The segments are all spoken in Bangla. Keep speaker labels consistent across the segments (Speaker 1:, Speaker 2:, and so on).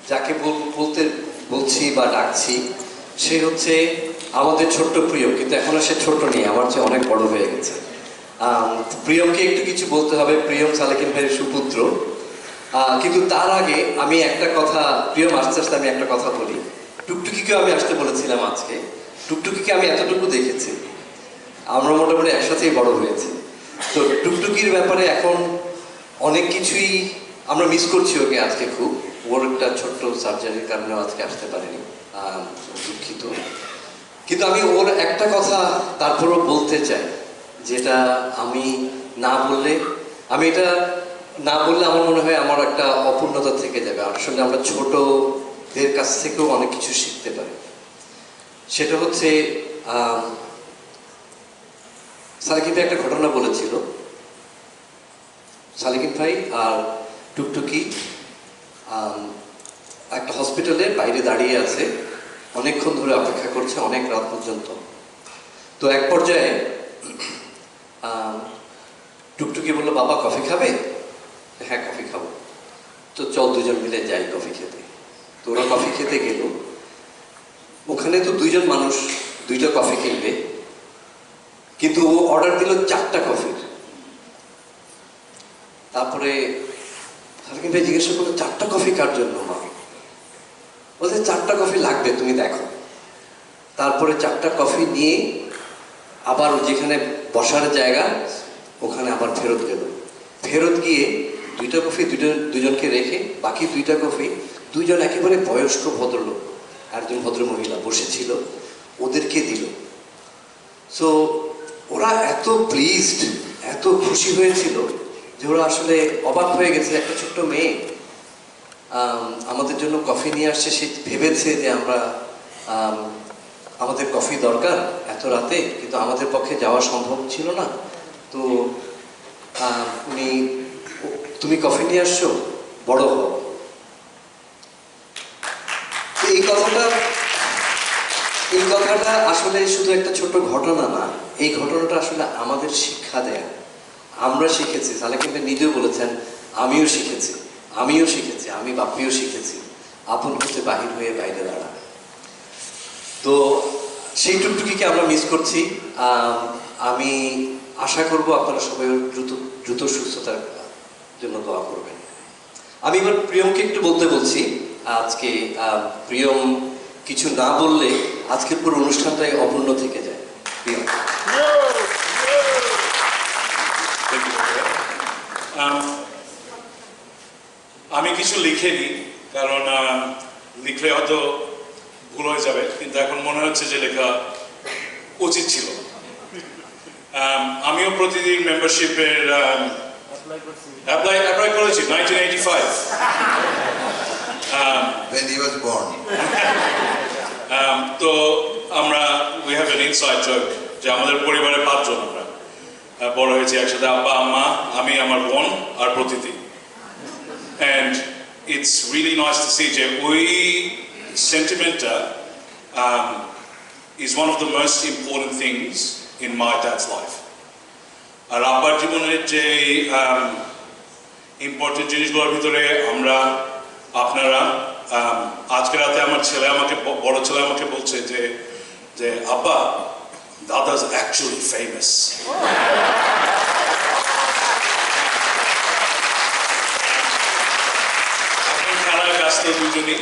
Speaker 1: যাকে বলতে বলছি বা ডাকছি সে হচ্ছে আমাদের ছোট্ট প্রিয়ম, কিন্তু এখনো সে ছোট নেই, আমার চেয়ে অনেক বড় হয়ে গেছে। প্রিয়মকে একটু কিছু বলতে হবে। প্রিয়ম সালেকিন ভাইয়ের সুপুত্র। কিন্তু তার আগে আমি একটা কথা, প্রিয়ম আস্তে আস্তে আমি একটা কথা বলি। টুকটুকিকে আমি আসতে বলেছিলাম আজকে। টুকটুকিকে আমি এতটুকু দেখেছি, আমরা মোটামুটি একসাথেই বড় হয়েছি। তো টুকটুকির ব্যাপারে এখন অনেক কিছুই আমরা মিস করছি ওকে আজকে খুব। ওর একটা ছোট্ট সার্জারির কারণে আজকে আসতে পারিনি, দুঃখিত। কিন্তু আমি ওর একটা কথা তারপরও বলতে চাই, যেটা আমি না বললে, আমার মনে হয় আমার একটা অপূর্ণতা থেকে যাবে। আসলে আমরা ছোটদের কাছ থেকেও অনেক কিছু শিখতে পারি। সেটা হচ্ছে সালেকিন ভাই একটা ঘটনা বলেছিল। সালেকিন ভাই আর টুকটুকি একটা হসপিটালের বাইরে দাঁড়িয়ে আছে, অনেকক্ষণ ধরে অপেক্ষা করছে, অনেক রাত পর্যন্ত। তো এক পর্যায়ে টুকটুকি বললো, বাবা কফি খাবে? হ্যাঁ কফি খাবো। তো চল দুজন মিলে যাই কফি খেতে। তো ওরা কফি খেতে গেল। ওখানে তো দুইজন মানুষ, দুইটা কফি কিনবে, কিন্তু ও অর্ডার দিল 4টা কফির। তারপরে সালেকিন ভাই জিজ্ঞাসা করলো, 4টা কফি কার জন্য মা? বলছে 4টা কফি লাগবে, তুমি দেখো। তারপরে 4টা কফি নিয়ে আবার যেখানে বসার জায়গা ওখানে আবার ফেরত গেল। ফেরত গিয়ে 2টা কফি দুজনকে রেখে বাকি 2টা কফি দুইজন একেবারে বয়স্ক ভদ্রলোক, একজন ভদ্র মহিলা বসেছিল, ওদেরকে দিল। সো ওরা এত প্লিজড, এত খুশি হয়েছিল যে ওরা আসলে অবাক হয়ে গেছে। একটা ছোট্ট মেয়ে আমাদের জন্য কফি নিয়ে আসছে, সে ভেবেছে যে আমাদের কফি দরকার এত রাতে, কিন্তু আমাদের পক্ষে যাওয়া সম্ভব ছিল না। তো তুমি কফি নিয়ে আসছো, বড় হও। এই কথাটা আসলে শুধু একটা ছোট ঘটনা না, এই ঘটনাটা আসলে আমাদের শিক্ষা দেয়। আমরা শিখেছি, সালেকিন ভাই নিজেও বলেছেন, আমিও শিখেছি, আমি বাপিও শিখেছি, আপন হতে বাহির হয়ে বাইরে দাঁড়া। তো সেই টুকটুকিকে আমরা মিস করছি। আমি আশা করব আপনারা সবাই দ্রুত সুস্থতার জন্য দোয়া করবেন। আমি এবার প্রিয়মকে একটু বলছি। আজকে প্রিয়ম কিছু না বললে আজকের পুরো অনুষ্ঠানটাই অপূর্ণ থেকে যায়। প্রিয়ম।
Speaker 2: আমি কিছু লিখিনি, কারণ লিখলে হয়তো ভুল হয়ে যাবে, কিন্তু এখন মনে হচ্ছে যে লেখা উচিত ছিল। আমিও প্রতিদিন মেম্বারশিপের অ্যাপ্লাই করেছি 1985
Speaker 3: when he was born.
Speaker 2: তো we have an inside joke যে আমাদের পরিবারে 5 জন আমরা বড় হয়েছি একসাথে, আব্বা আম্মা, আমি, আমার বোন আর প্রতিদি। And it's really nice to see যে ওই সেন্টিমেন্টটা is one of the most important things in my dad's life. আর আব্বার জীবনের যে ইম্পর্টেন্ট জিনিসগুলোর ভিতরে আপনারা আজকে রাতে আমার বড় ছেলে আমাকে বলছে যে আব্বা, দাদা's actually famous. এখন খেলায় ব্যস্ত দুজনই,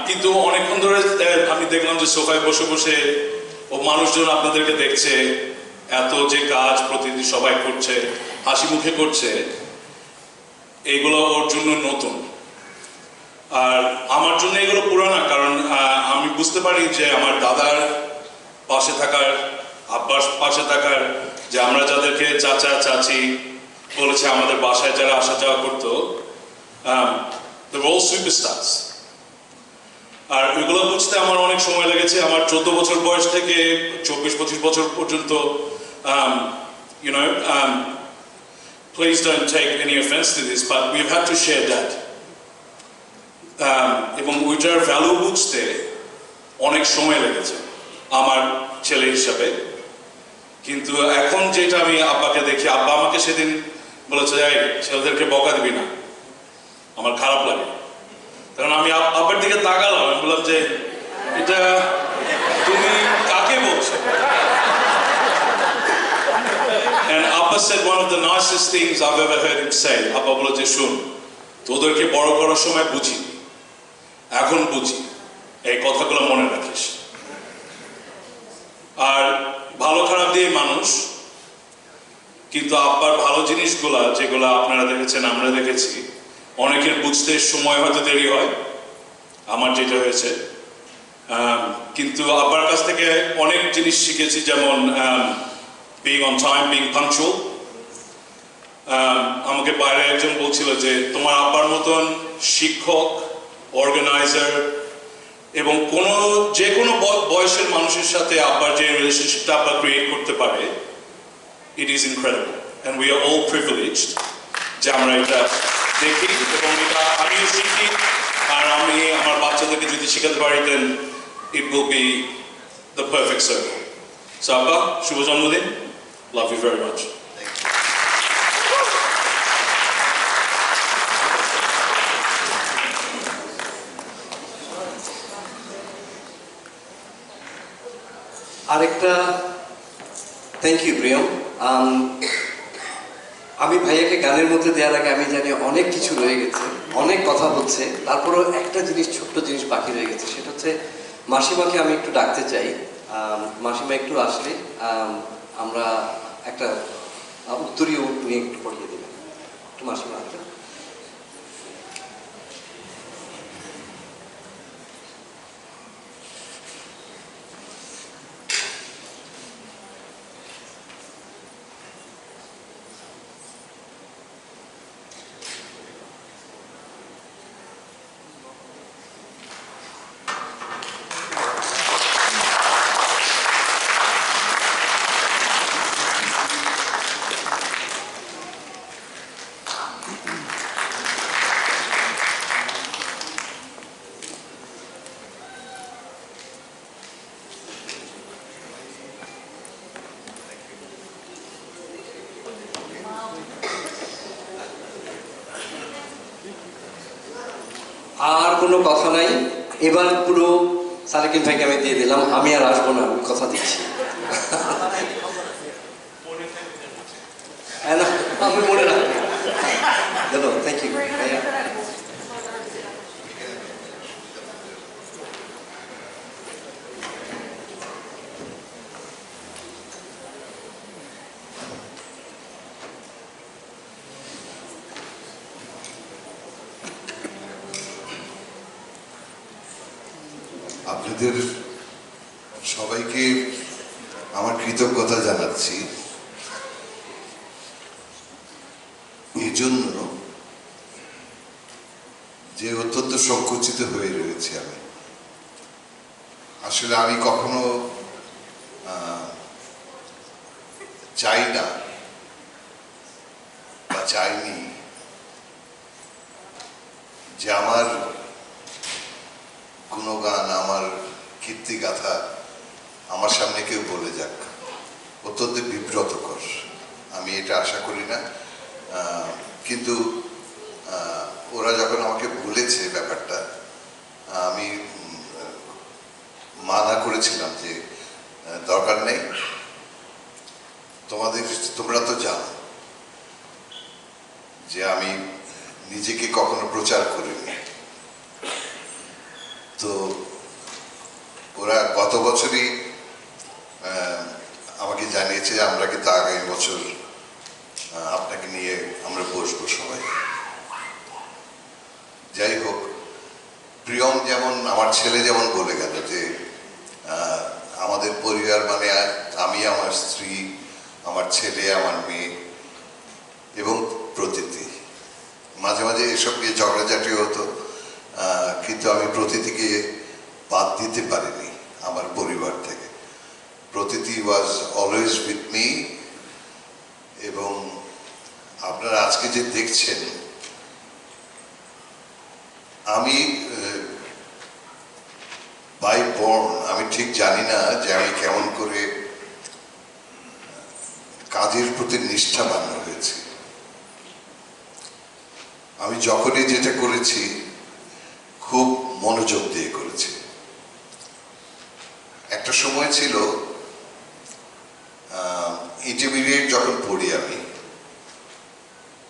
Speaker 2: কিন্তু অনেকক্ষণ ধরে আমি দেখলাম যে সোফায় বসে বসে ও মানুষজন আপনাদেরকে দেখছে, এত যে কাজ প্রতিদিন সবাই করছে, হাসি মুখে করছে, এইগুলো ওর জন্য নতুন। আর আমার জন্য এগুলো পুরানা, কারণ আমি বুঝতে পারি যে আমার দাদার পাশে থাকার, আব্বার পাশে থাকার, যে আমরা যাদেরকে চাচা চাচি বলেছে, আমাদের বাসায় যারা আসা যাওয়া করতো, they're all superstars। আর এগুলো বুঝতে আমার অনেক সময় লেগেছে। আমার 14 বছর বয়স থেকে 24-25 বছর পর্যন্ত, please don't take any offense to this, but we've had to share that. এবং ওইটার ভ্যালু বুঝতে অনেক সময় লেগেছে আমার ছেলে হিসাবে। কিন্তু এখন যেটা আমি আব্বাকে দেখি, আব্বা আমাকে সেদিন বলেছে, ছেলেদেরকে বকা দিবি না, আমার খারাপ লাগে। কারণ আমি আব্বার দিকে তাকালাম, আমি বললাম যে এটা তুমি কাকে বলছো? And Abba said one of the nicest things I've ever heard him say. Abba বলে যে শুন, তোদেরকে বড় করার সময় বুঝি, এখন বুঝি, এই কথাগুলো মনে রাখিস। আর ভালো খারাপ দিয়ে মানুষ, কিন্তু আব্বার ভালো জিনিসগুলা যেগুলো আপনারা দেখেছেন, আমরা দেখেছি, অনেকের বুঝতে সময় হয়তো দেরি হয়, আমার যেটা হয়েছে, কিন্তু আব্বার কাছ থেকে অনেক জিনিস শিখেছি, যেমন being on time, being punctual. আমাকে বাইরে একজন বলছিল যে তোমার আব্বার মতন শিক্ষক, অর্গানাইজার এবং যে কোনো বয়সের মানুষের সাথে আব্বার যে রিলেশনশিপটা আব্বা ক্রিয়েট করতে পারে, it is incredible and we are all privileged যে আমরা এটা দেখি এবং এটা আমিও শিখি। আর আমি আমার বাচ্চাদেরকে যদি শেখাতে পারি, then it will be the perfect circle. So আব্বা, শুভ জন্মদিন, love you very much.
Speaker 1: আরেকটা থ্যাংক ইউ প্রিয়ম। আমি ভাইয়াকে গানের মধ্যে দেওয়ার আগে আমি জানি অনেক কিছু রয়ে গেছে, অনেক কথা হচ্ছে, তারপরেও একটা জিনিস, ছোট্ট জিনিস বাকি রয়ে গেছে, সেটা হচ্ছে মাসিমাকে আমি একটু ডাকতে চাই। মাসিমা একটু আসলে আমরা একটা উত্তরীয় নিয়ে একটু পড়িয়ে দেবেন, একটু মাসিমা আসবেন। আর কোনো কথা নাই, এবার পুরো সালেকিন ভাইকে আমি দিয়ে দিলাম, আমি আর আসবো না, আমি কথা দিচ্ছি। আমি মনে রাখবো। দেখো, থ্যাংক ইউ ভাইয়া।
Speaker 3: আপনাদের সবাইকে আমার কৃতজ্ঞতা জানাচ্ছি এই জন্য যে অত্যন্ত সংকুচিত হয়ে রয়েছে আমি। আসলে আমি কখনো চাই না বা চাইনি যে আমার কোনো গান, আমার কীর্তিগাথা আমার সামনে কেউ বলে যাক। অত্যন্ত বিব্রতকর, আমি এটা আশা করি না। কিন্তু ওরা যখন আমাকে বলেছে ব্যাপারটা, আমি মানা করেছিলাম যে দরকার নেই, তোমরা তো জানো যে আমি নিজেকে কখনো প্রচার করিনি। তো ওরা গত বছরই আমাকে জানিয়েছে আমরা কিন্তু আগামী বছর আপনাকে নিয়ে আমরা বসবো সবাই। যাই হোক, প্রিয়ম যেমন, আমার ছেলে যেমন বলে গেল যে আমাদের পরিবার মানে আমি, আমার স্ত্রী, আমার ছেলে, আমার মেয়ে এবং প্রতীতি। মাঝে মাঝে এসব নিয়ে ঝগড়াঝাটি হতো, কিন্তু আমি প্রতীতিকে বাদ দিতে পারিনি আমার পরিবার থেকে। Pratiti was always with me. এবং আপনারা আজকে যে দেখছেন, আমি বাই বর্ন, আমি ঠিক জানি না যে আমি কেমন করে কাজের প্রতি নিষ্ঠাবান হয়েছি। আমি যখনই যেটা করেছি খুব সময় ছিল ইন্টারমিডিয়েট যখন পড়ি আমি,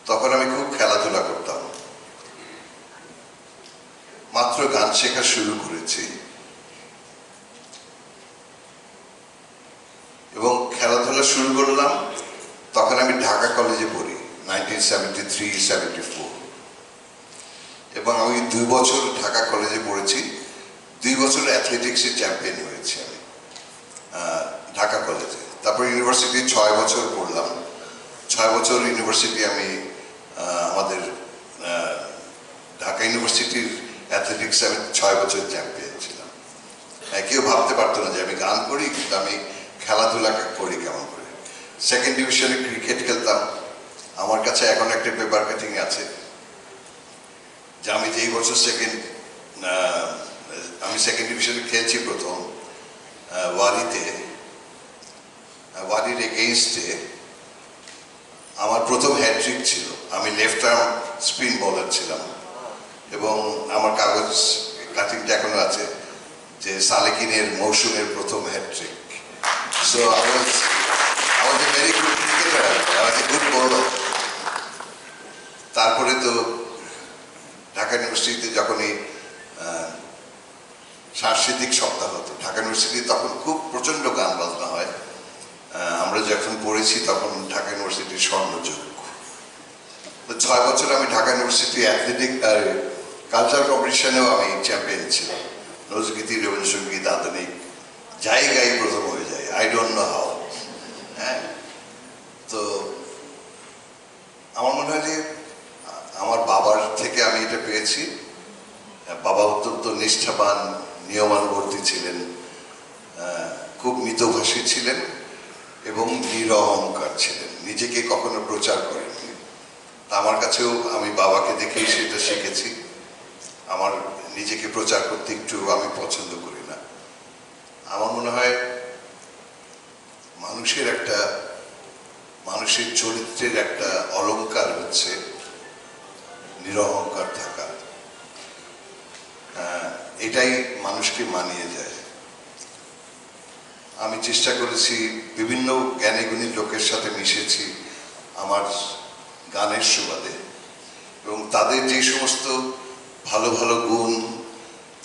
Speaker 3: তখন আমি খুব খেলাধুলা করতাম। মাত্র গান শেখা শুরু করেছি এবং খেলাধুলা শুরু করলাম তখন আমি ঢাকা কলেজে পড়ি 1973-74, এবং আমি 2 বছর ঢাকা কলেজে পড়েছি। 2 বছর অ্যাথলেটিক্সের চ্যাম্পিয়ন হয়েছি আমি ঢাকা কলেজে। তারপর ইউনিভার্সিটি 6 বছর পড়লাম। 6 বছর ইউনিভার্সিটি আমি আমাদের ঢাকা ইউনিভার্সিটির অ্যাথলেটিক্সে আমি 6 বছর চ্যাম্পিয়ন ছিলাম। কেউ ভাবতে পারতো না যে আমি গান করি, কিন্তু আমি খেলাধুলা করি কেমন করে। সেকেন্ড ডিভিশনে ক্রিকেট খেলতাম। আমার কাছে এখন একটা পেপার কাটিং আছে যে আমি যেই বছর আমি সেকেন্ড ডিভিশনে খেলছি প্রথম ওয়ারির এগেইনস্টে, আমার প্রথম হ্যাট্রিক ছিল। আমি লেফট আর্ম স্পিন বোলার ছিলাম এবং আমার কাগজ কাটিংটা এখনো আছে যে সালেকিনের মৌসুমের প্রথম hat trick. So I was a very good cricketer. I was a good bowler. তারপরে তো ঢাকা ইউনিভার্সিটিতে যখনই সাংস্কৃতিক সপ্তাহ হতো, ঢাকা ইউনিভার্সিটি তখন খুব প্রচণ্ড গান বাজনা হয়। আমরা যখন পড়েছি তখন ঢাকা ইউনিভার্সিটির স্বর্ণযুগ। তো 6 বছর আমি ঢাকা ইউনিভার্সিটি অ্যাথলেটিক আর কালচারাল কম্পিটিশনেও আমি চ্যাম্পিয়ন ছিলাম। নজরুলগীতি, রবীন্দ্রসঙ্গীত, আধুনিক যাই গাই প্রথম হয়ে যায়, আই ডোন্ট নো হাউ। হ্যাঁ, তো আমার মনে হয় যে আমার বাবার থেকে আমি এটা পেয়েছি। বাবা অত্যন্ত নিষ্ঠাবান, নিয়মানুবর্তী ছিলেন, খুব মিতভাষী ছিলেন এবং নিরহংকার ছিলেন, নিজেকে কখনো প্রচার করেননি। তা আমার কাছেও আমি বাবাকে দেখেই সেটা শিখেছি। আমার নিজেকে প্রচার করতে একটু আমি পছন্দ করি না। আমার মনে হয় মানুষের চরিত্রের একটা অলংকার হচ্ছে নিরহংকার থাকা। এটাই মানুষকে মানিয়ে যায়। আমি চেষ্টা করেছি, বিভিন্ন জ্ঞানী গুণী লোকের সাথে মিশেছি আমার গানের সুবাদে, এবং তাদের যে সমস্ত ভালো ভালো গুণ,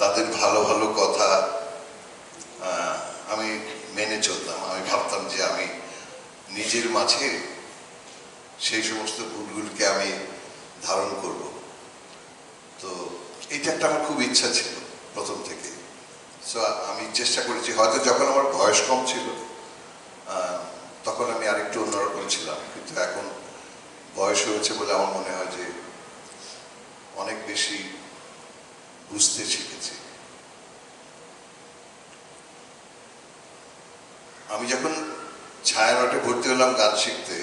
Speaker 3: তাদের ভালো ভালো কথা আমি মেনে চলতাম। আমি ভাবতাম যে আমি নিজের মাঝে সেই সমস্ত গুণগুলিকে আমি ধারণ করব। তো এটা একটা আমার খুব ইচ্ছা ছিল প্রথম থেকে। সো আমি চেষ্টা করেছি। হয়তো যখন আমার বয়স কম ছিল তখন আমি আরেকটু অন্যরকম ছিলাম, কিন্তু এখন বয়স হয়েছে বলে আমার মনে হয় যে অনেক বেশি বুঝতে শিখেছি। আমি যখন ছায়ানটে ভর্তি হলাম গান শিখতে,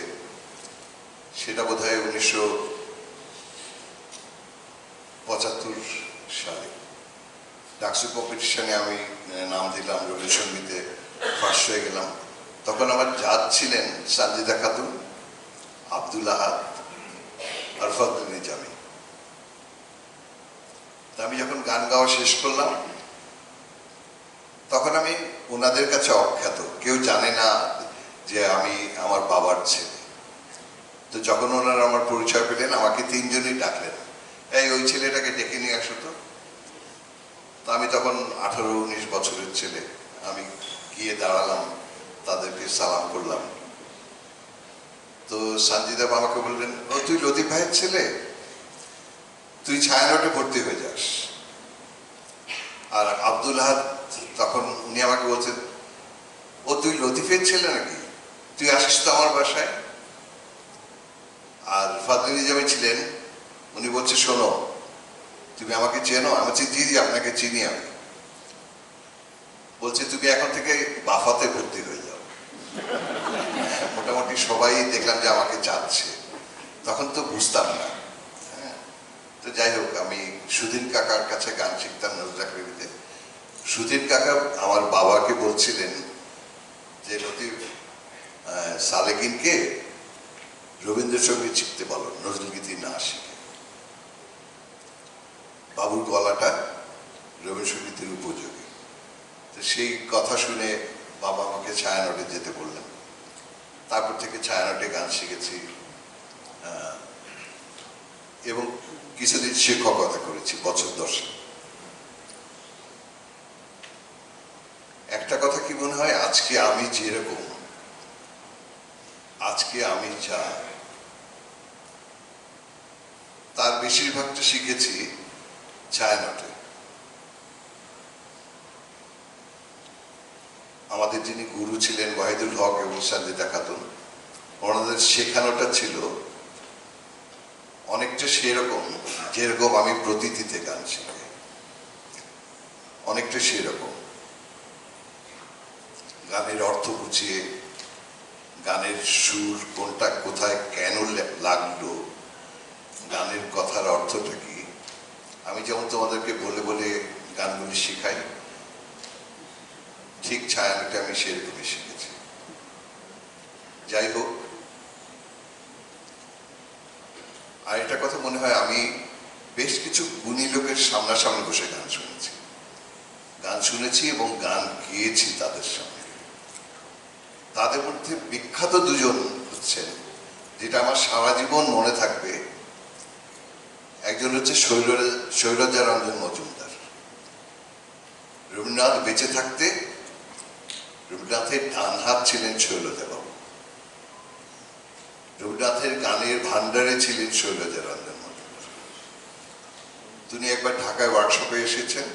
Speaker 3: সেটা বোধহয় 1975 সালে। ডাকসু কম্পিটিশনে আমি নাম দিলাম, রবীন্দ্রসঙ্গীতে ফার্স্ট হয়ে গেলাম। তখন আমার জাজ ছিলেন সানজিদা খাতুন, আব্দুল আহাদ আর ফজলুল নিজামী। আমি যখন গান গাওয়া শেষ করলাম তখন আমি ওনাদের কাছে অখ্যাত, কেউ জানে না যে আমি আমার বাবার ছেলে। তো যখন ওনারা আমার পরিচয় পেলেন, আমাকে 3 জনই ডাকলেন, এই ওই ছেলেটাকে ডেকে নিয়ে আসো তো। আমি তখন 18-19 বছরের ছেলে। আমি গিয়ে দাঁড়ালাম, তাদেরকে সালাম করলাম। তো সানজিদা আমাকে বললেন, ও তুই লতিফ ভাইয়ের ছেলে, তুই ছায়ানটে ভর্তি হয়ে যাস। আর আব্দুল আহাদ তখন উনি আমাকে বলছেন, ও তুই লতিফের ছেলে নাকি, তুই আসিস তো আমার বাসায়। আর ফজলুল নিজামী ছিলেন, উনি বলছে, শোনো তুমি আমাকে চেনো? আমি বলছি জি জি আপনাকে চিনি আমি। বলছে তুমি এখন থেকে বাফাতে ভর্তি হয়ে যাও। মোটামুটি সবাই দেখলাম যে আমাকে চাচ্ছে, তখন তো বুঝতাম না। তো যাই হোক, আমি সুধীর কাকার কাছে গান শিখতাম নজরুল একাডেমিতে। সুধীর কাকা আমার বাবাকে বলছিলেন যে লতিফ, সালেকিনকে রবীন্দ্রসঙ্গীত শিখতে বলো, নজরুলগীতি না শিখে। বাবুর গলাটা রবীন্দ্রসঙ্গীতের উপযোগী। তো সেই কথা শুনে বাবা আমাকে ছায়ানটে যেতে বললেন। তারপর থেকে ছায়ানটে গান শিখেছি এবং কিছুদিন শিক্ষকতা করেছি বছর 10। একটা কথা কি মনে হয়, আজকে আমি যেরকম, আজকে আমি যা, তার বেশিরভাগটা শিখেছি ছায়ানটে। আমাদের যিনি গুরু ছিলেন ওয়াহিদুল হক এবং সানজিদা খাতুন, ওনাদের শেখানোটা ছিল অনেকটা সেরকম যেরকম আমি প্রতীতিতে গান শিখি, অনেকটা সেরকম। গানের অর্থ বুঝিয়ে, গানের সুর কোনটা কোথায় কেন লাগলো, গানের কথার অর্থটা কি, আমি যেমন তোমাদেরকে বলে বলে গানগুলি শিখাই, ঠিক ছায়ানটে আমি সেরকমই শিখেছি। যাই হোক, আর একটা কথা মনে হয়, আমি বেশ কিছু গুণী লোকের সামনাসামনি বসে গান শুনেছি এবং গান গেয়েছি তাদের সামনে। তাদের মধ্যে বিখ্যাত দুজন হচ্ছেন, যেটা আমার সারা জীবন মনে থাকবে। একজন হচ্ছে শৈলজা রঞ্জন মজুমদার। রবীন্দ্রনাথ বেঁচে থাকতে রবীন্দ্রনাথের ডান হাত ছিলেন শৈলজা বাবু। রবীন্দ্রনাথের গানের ভান্ডারে ছিলেন শৈলজা রঞ্জন মজুমদার। তিনি একবার ঢাকায় ওয়ার্কশপে এসেছেন,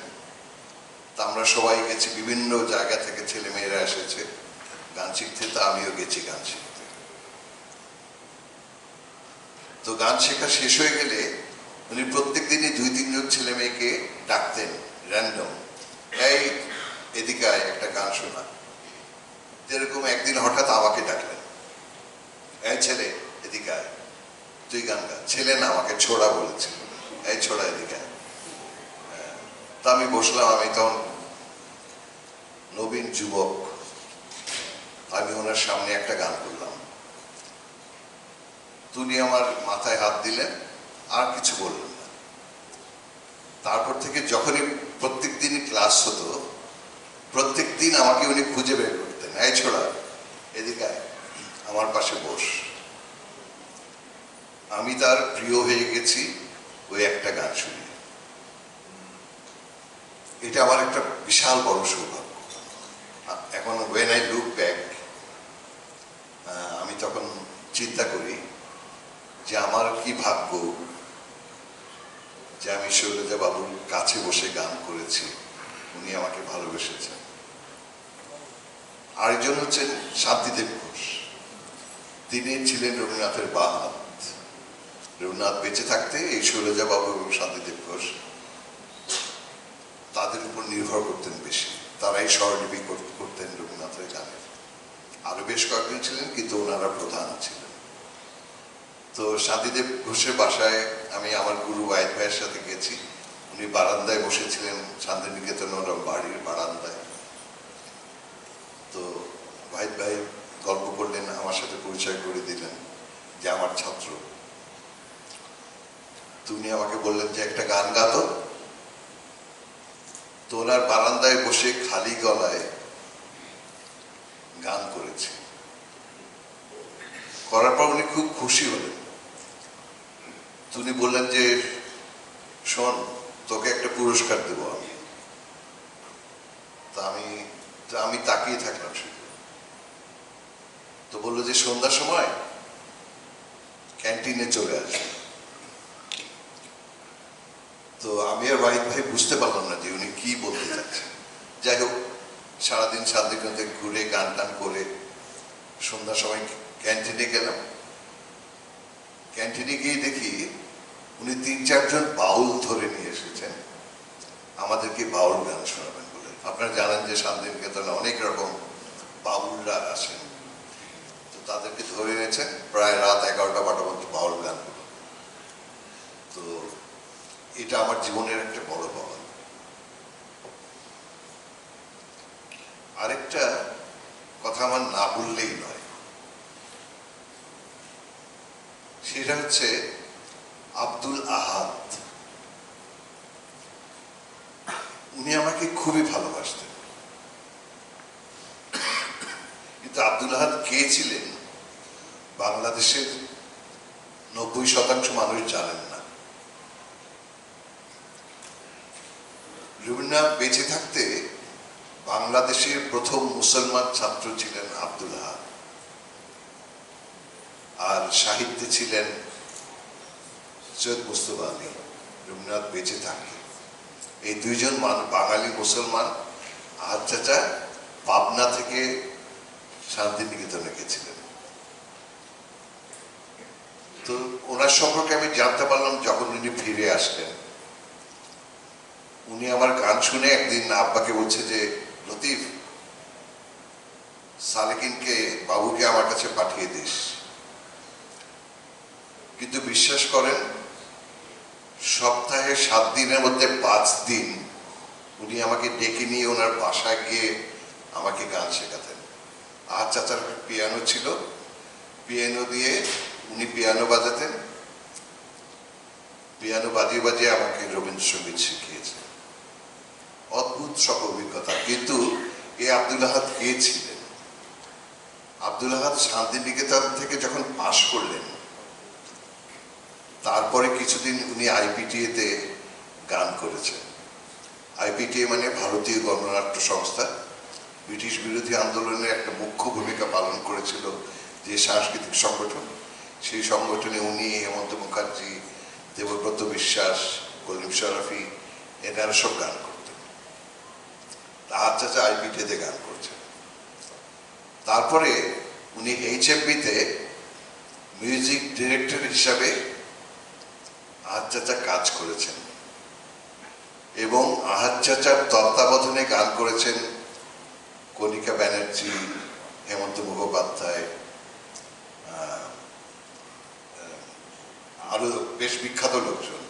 Speaker 3: তা আমরা সবাই গেছি, বিভিন্ন জায়গা থেকে ছেলে মেয়েরা এসেছে গান শিখতে, তা আমিও গেছি গান শিখতে। তো গান শেখা শেষ হয়ে গেলে উনি প্রত্যেক দিনই 2-3 জন ছেলে মেয়েকে ডাকতেন র্যান্ডম, এই এদিকে আয় একটা গান শোনা। যেরকম একদিন হঠাৎ আমাকে ডাকলেন, এই ছেলে এদিকে আয়, তুই গান গা। ছেলে না, আমাকে ছোড়া বলেছিল, এই ছোড়া এদিকে আয়। তা আমি বসলাম, আমি তখন নবীন যুবক, আমি ওনার সামনে একটা গান করলাম। তিনি আমার মাথায় হাত দিলেন, আর কিছু বললেন না। তারপর থেকে যখনই প্রত্যেক দিনই ক্লাস হতো, প্রত্যেক দিন আমাকে উনি খুঁজে বের করতেন, এই ছোড়া এদিকে আয়, আমার পাশে বস। আমি তার প্রিয় হয়ে গেছি ওই একটা গান শুনে। এটা আমার একটা বিশাল বড় সৌভাগ্য। এখন when I look back, আমি তখন চিন্তা করি যে আমার কি ভাগ্য যে আমি শৈলজা বাবুর কাছে বসে গান করেছি, উনি আমাকে ভালোবেসেছেন। আরেকজন হচ্ছেন শান্তিদেব ঘোষ। তিনি ছিলেন রবীন্দ্রনাথের বাঁ হাত। রবীন্দ্রনাথ বেঁচে থাকতে এই শৈলজা বাবু এবং শান্তিদেব ঘোষ তাদের উপর নির্ভর করতেন বেশি, তারাই স্বরলিপি করতেন রবীন্দ্রনাথের গানের। আরো বেশ কয়েকজন ছিলেন, কিন্তু ওনারা প্রধান ছিলেন। তো শান্তিদেব ঘোষের বাসায় আমি আমার গুরু ওয়াহিদ ভাইয়ের সাথে গেছি। উনি বারান্দায় বসেছিলেন, শান্তিনিকেতন বাড়ির বারান্দায়। তো ওয়াহিদ ভাই গল্প করলেন, আমার সাথে পরিচয় করে দিলেন যে আমার ছাত্র। তুমি আমাকে বললেন যে একটা গান গাতো। তো ওনার বারান্দায় বসে খালি গলায় গান করেছি। করার পর উনি খুব খুশি হলেন। তিনি বললেন যে শোন, তোকে একটা পুরস্কার দেবো আমি। তা আমি তাকিয়ে থাকলাম শুধু। তো বললো যে সন্ধ্যার সময় ক্যান্টিনে চলে আসবে। তো আমি আর ওয়াহিদ ভাই বুঝতে পারলাম না যে উনি কি বলতে চাচ্ছেন। যাই হোক, সারাদিন শান্তিনিকেতনে ঘুরে গান টান করে সন্ধ্যার সময় ক্যান্টিনে গেলাম। ক্যান্টিনে গিয়ে দেখি উনি 3-4 জন বাউল ধরে নিয়ে এসেছেন আমাদেরকে বাউল গান শোনাবেন বলে। আপনারা জানেন যে শান্তিনিকেতনে অনেক রকম বাউলরা আসেন। তো তাদেরকে ধরে এনেছেন, প্রায় রাত 11টা-12টা পর্যন্ত বাউল গান হলো। তো এটা আমার জীবনের একটা বড় পাওয়া। আরেকটা কথা আমার না বললেই নয়, সেটা হচ্ছে আব্দুল আহাদ। উনি আমাকে খুবই ভালোবাসতেন। কে ছিলেন বাংলাদেশের 90% মানুষ জানেন না। রবীন্দ্রনাথ বেঁচে থাকতে বাংলাদেশের প্রথম মুসলমান ছাত্র ছিলেন আব্দুল আহাদ, আর সাহিত্যে ছিলেন সৈয়দ মুস্তফা আলী। রবীন্দ্রনাথ বেঁচে থাকে এই দুইজন বাঙালি মুসলমান। আহাদ চাচা পাবনা থেকে শান্তিনিকেতনে গেছিলেন। তো ওনার সম্পর্কে আমি জানতে পারলাম যখন উনি ফিরে আসলেন। উনি আমার গান শুনে একদিন আব্বাকে বলছে যে, লতিফ, সালেকিনকে, বাবুকে আমার কাছে পাঠিয়ে দিস। কিন্তু বিশ্বাস করেন, সপ্তাহে 7 দিনের মধ্যে 5 দিন উনি আমাকে ডেকে নিয়ে ওনার বাসায় গিয়ে আমাকে গান শেখাতেন। আর চাচার পিয়ানো ছিল, পিয়ানো দিয়ে উনি পিয়ানো বাজাতেন, পিয়ানো বাজিয়ে বাজিয়ে আমাকে রবীন্দ্রসঙ্গীত শিখিয়েছেন। অদ্ভুত সব অভিজ্ঞতা। কিন্তু এই আব্দুল আহাদ কে ছিলেন? আব্দুল আহাদ শান্তিনিকেতন থেকে যখন পাশ করলেন, তারপরে কিছুদিন উনি আইপিটিএতে গান করেছেন। আইপিটিএ মানে ভারতীয় গণনাট্য সংস্থা, ব্রিটিশ বিরোধী আন্দোলনে একটা মুখ্য ভূমিকা পালন করেছিল যে সাংস্কৃতিক সংগঠন। সেই সংগঠনে উনি, হেমন্ত মুখার্জি, দেবব্রত বিশ্বাস, কলিম শরাফি, এনারা সব গান করতেন। আহাদ চাচা আইপিটিএতে গান করছেন। তারপরে উনি এইচএমভিতে মিউজিক ডিরেক্টর হিসাবে আহাদ চাচা কাজ করেছেন এবং আহাদ চাচার তত্ত্বাবধানে গান করেছেন কণিকা ব্যানার্জি, হেমন্ত মুখোপাধ্যায়, আরো বেশ বিখ্যাত লোকজন।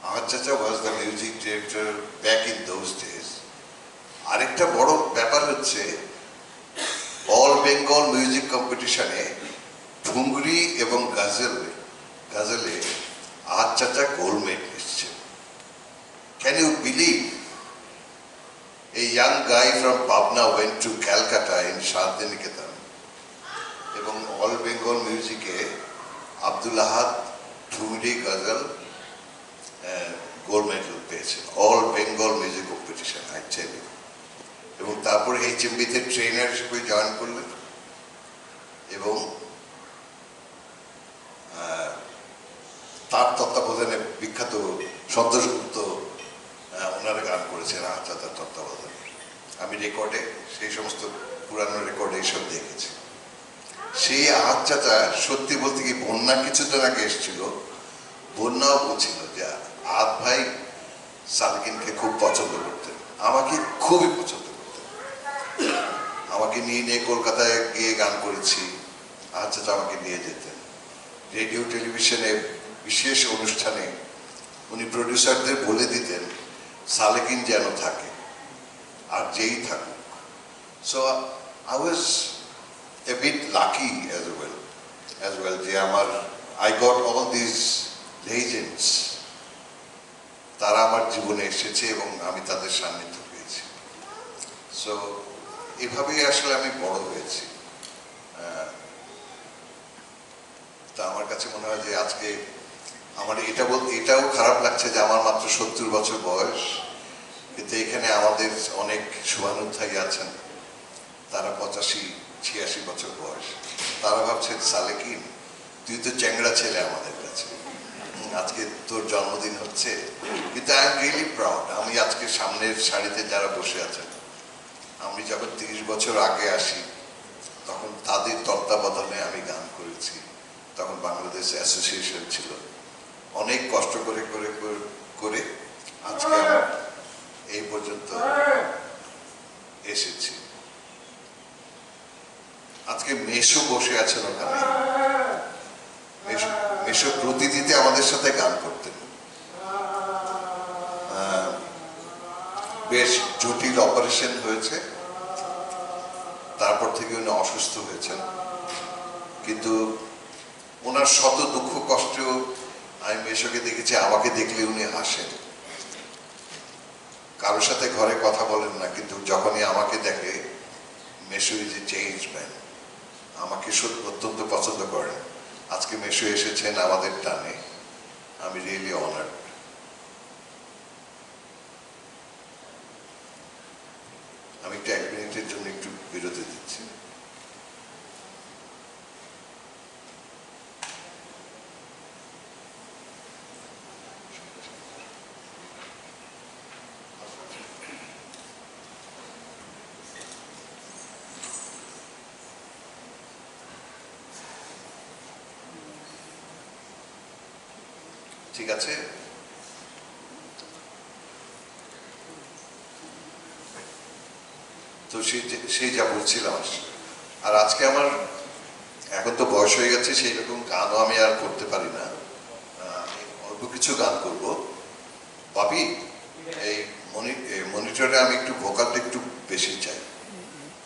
Speaker 3: আহাদ চাচা was the music director back in those days. আরেকটা বড় ব্যাপার হচ্ছে, অল বেঙ্গল মিউজিক কম্পিটিশনে ঠুংরি এবং গাজলে আহাদ চাচা গোল্ড মেডেল এসেছেন। Can you believe a young guy from Pabna went to Calcutta in Shantiniketan এবং অল বেঙ্গল মিউজিকে আব্দুল আহাদ ঠুংরি গজল গোল্ড মেডেল পেয়েছেন, all Bengal music competition, I tell you. এবং তারপরে এইচএমবিতে ট্রেনার হিসেবে জয়েন করলেন এবং তার তত্ত্বাবধানে বিখ্যাত সন্তোষ গুপ্ত ওনারা গান করেছেন আহাদ চাচার তত্ত্বাবধানে। আমি রেকর্ডে, সেই সমস্ত পুরানো রেকর্ডে এইসব দেখেছি। সেই আহাদ চাচা সত্যি বলতে কি, বন্যা কিছুদিন আগে এসেছিল, বন্যাও বলছিল যে আহাদ ভাই সালকিনকে খুব পছন্দ করতেন, আমাকে খুবই পছন্দ করতেন। আমাকে নিয়ে কলকাতায় গিয়ে গান করেছি, আহাদ চাচা আমাকে নিয়ে যেতেন। রেডিও টেলিভিশনে বিশেষ অনুষ্ঠানে উনি প্রডিউসারদের বলে দিতেন সালেকিন যেন থাকে, আর যেই থাকুক। So I was a bit lucky as well যে আমার I got all these legends, তারা আমার জীবনে এসেছে এবং আমি তাদের সান্নিধ্য পেয়েছি। সো এভাবেই আসলে আমি বড় হয়েছি। তা আমার কাছে মনে হয় যে আজকে আমার এটাও খারাপ লাগছে যে আমার মাত্র 70 বছর বয়স, কিন্তু এখানে আমাদের অনেক শুভানুধ্যায়ী আছেন, তারা 85-86 বছর বয়স। তারা ভাবছেন সালেকিন, তুই তো চ্যাংড়া ছেলে আমাদের কাছে, আজকে তোর জন্মদিন হচ্ছে। কিন্তু আই এম রিয়েলি প্রাউড। আমি আজকে সামনের সারিতে যারা বসে আছেন, আমি যখন 30 বছর আগে আসি তখন তাদের তত্ত্বাবধানে আমি গান করেছি। তখন বাংলাদেশ অ্যাসোসিয়েশন ছিল। অনেক কষ্ট করে করে করে আজকে আমরা এই পর্যন্ত এসেছি। আজকে মেশো বসে আছেন ওখানে। মেশো প্রতিদিতে আমাদের সাথে গান করতেন। বেশ জটিল অপারেশন হয়েছে, তারপর থেকে উনি অসুস্থ হয়েছেন, কিন্তু ওনার শত দুঃখ কষ্ট আমি মেশোকে দেখেছি। আমাকে দেখলে উনি হাসেন, কারোর সাথে ঘরে কথা বলেন না, কিন্তু যখনই আমাকে দেখে, মেশো ইজ এ চেঞ্জ ম্যান। আমাকে অত্যন্ত পছন্দ করেন। আজকে মেশো এসেছেন আমাদের টানে, আমি রিয়েলি অনার্ড। আমি একটু 1 মিনিটের জন্য একটু বিরতি দিচ্ছি। ঠিক আছে, তো সেই যা বলছিলাম আসলে। আর আজকে আমার এখন তো বয়স হয়ে গেছে, সেই রকম গানও আমি আর করতে পারি না। আমি অল্প কিছু গান করব। ভাবি, এই মনিটরে আমি একটু ভোকালটা একটু বেশি চাই,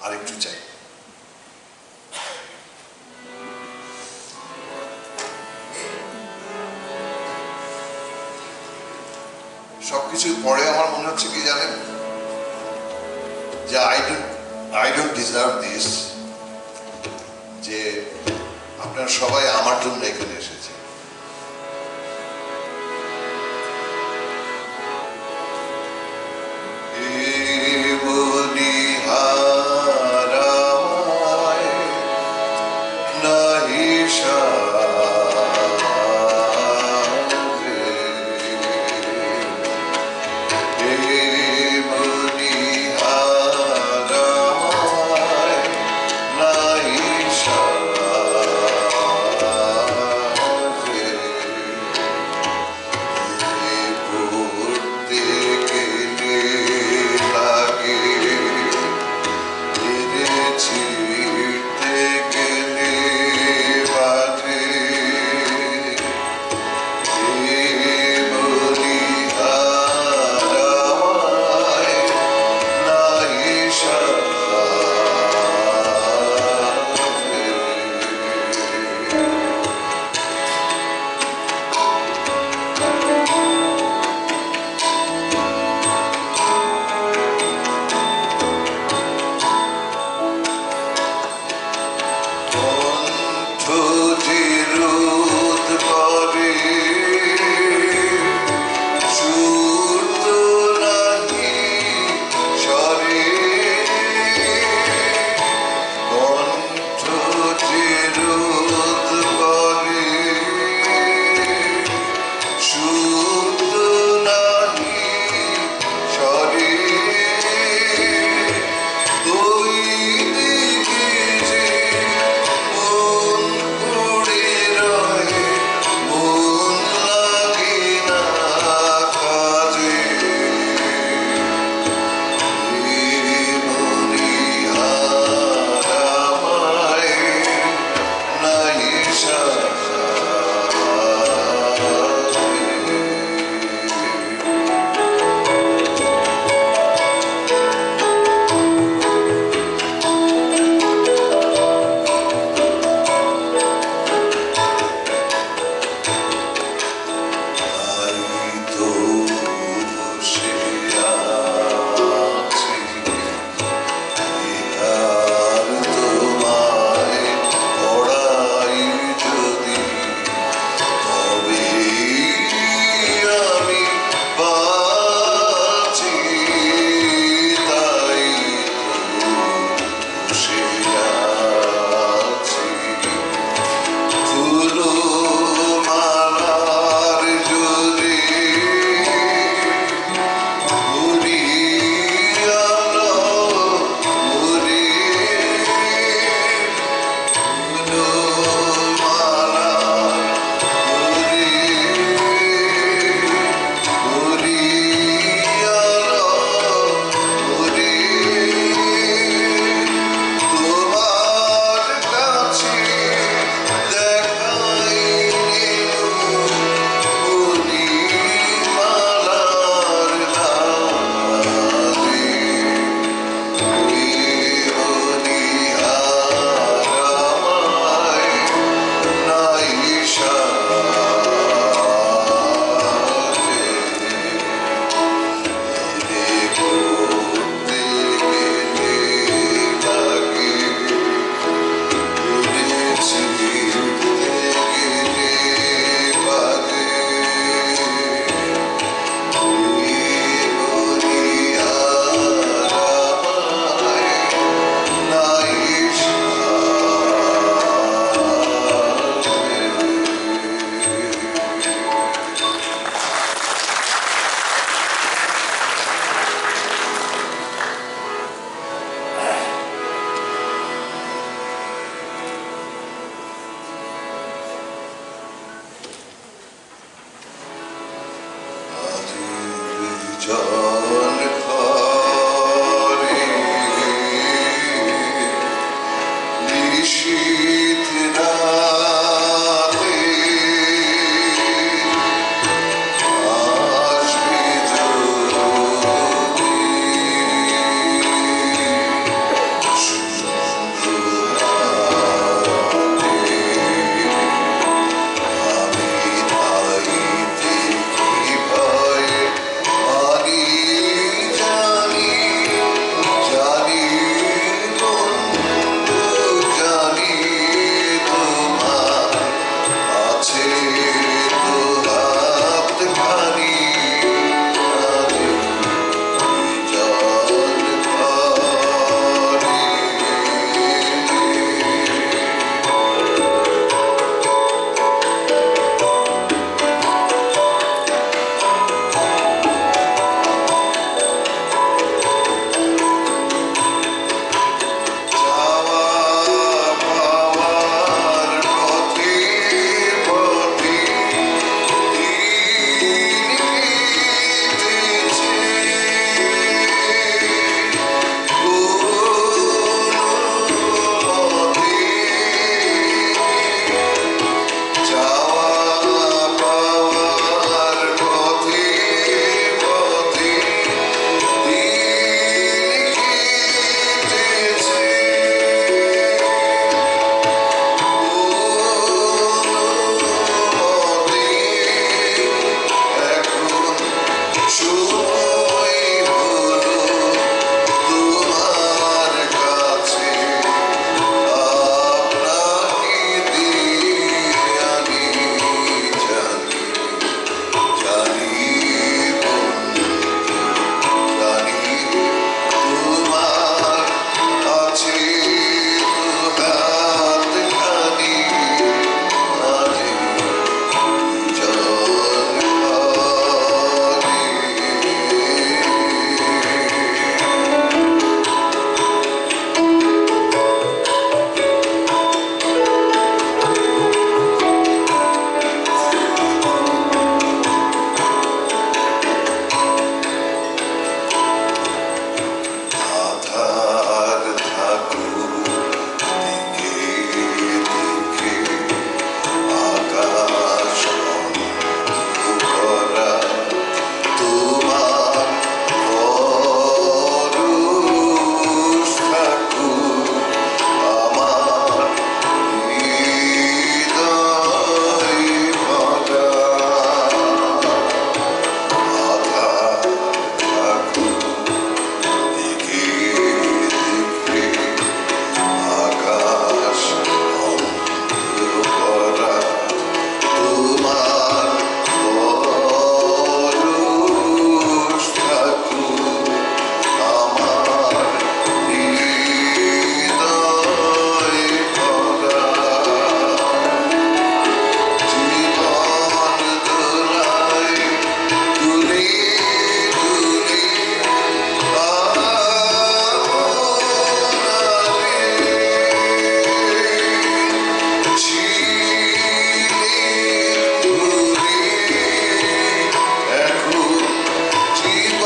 Speaker 3: আর একটু চাই। সবকিছুর পরে আমার মনে হচ্ছে কি জানেন, যে আই ডোন্ট ডিজার্ভ দিস, যে আপনারা সবাই আমার জন্য এখানে এসেছে।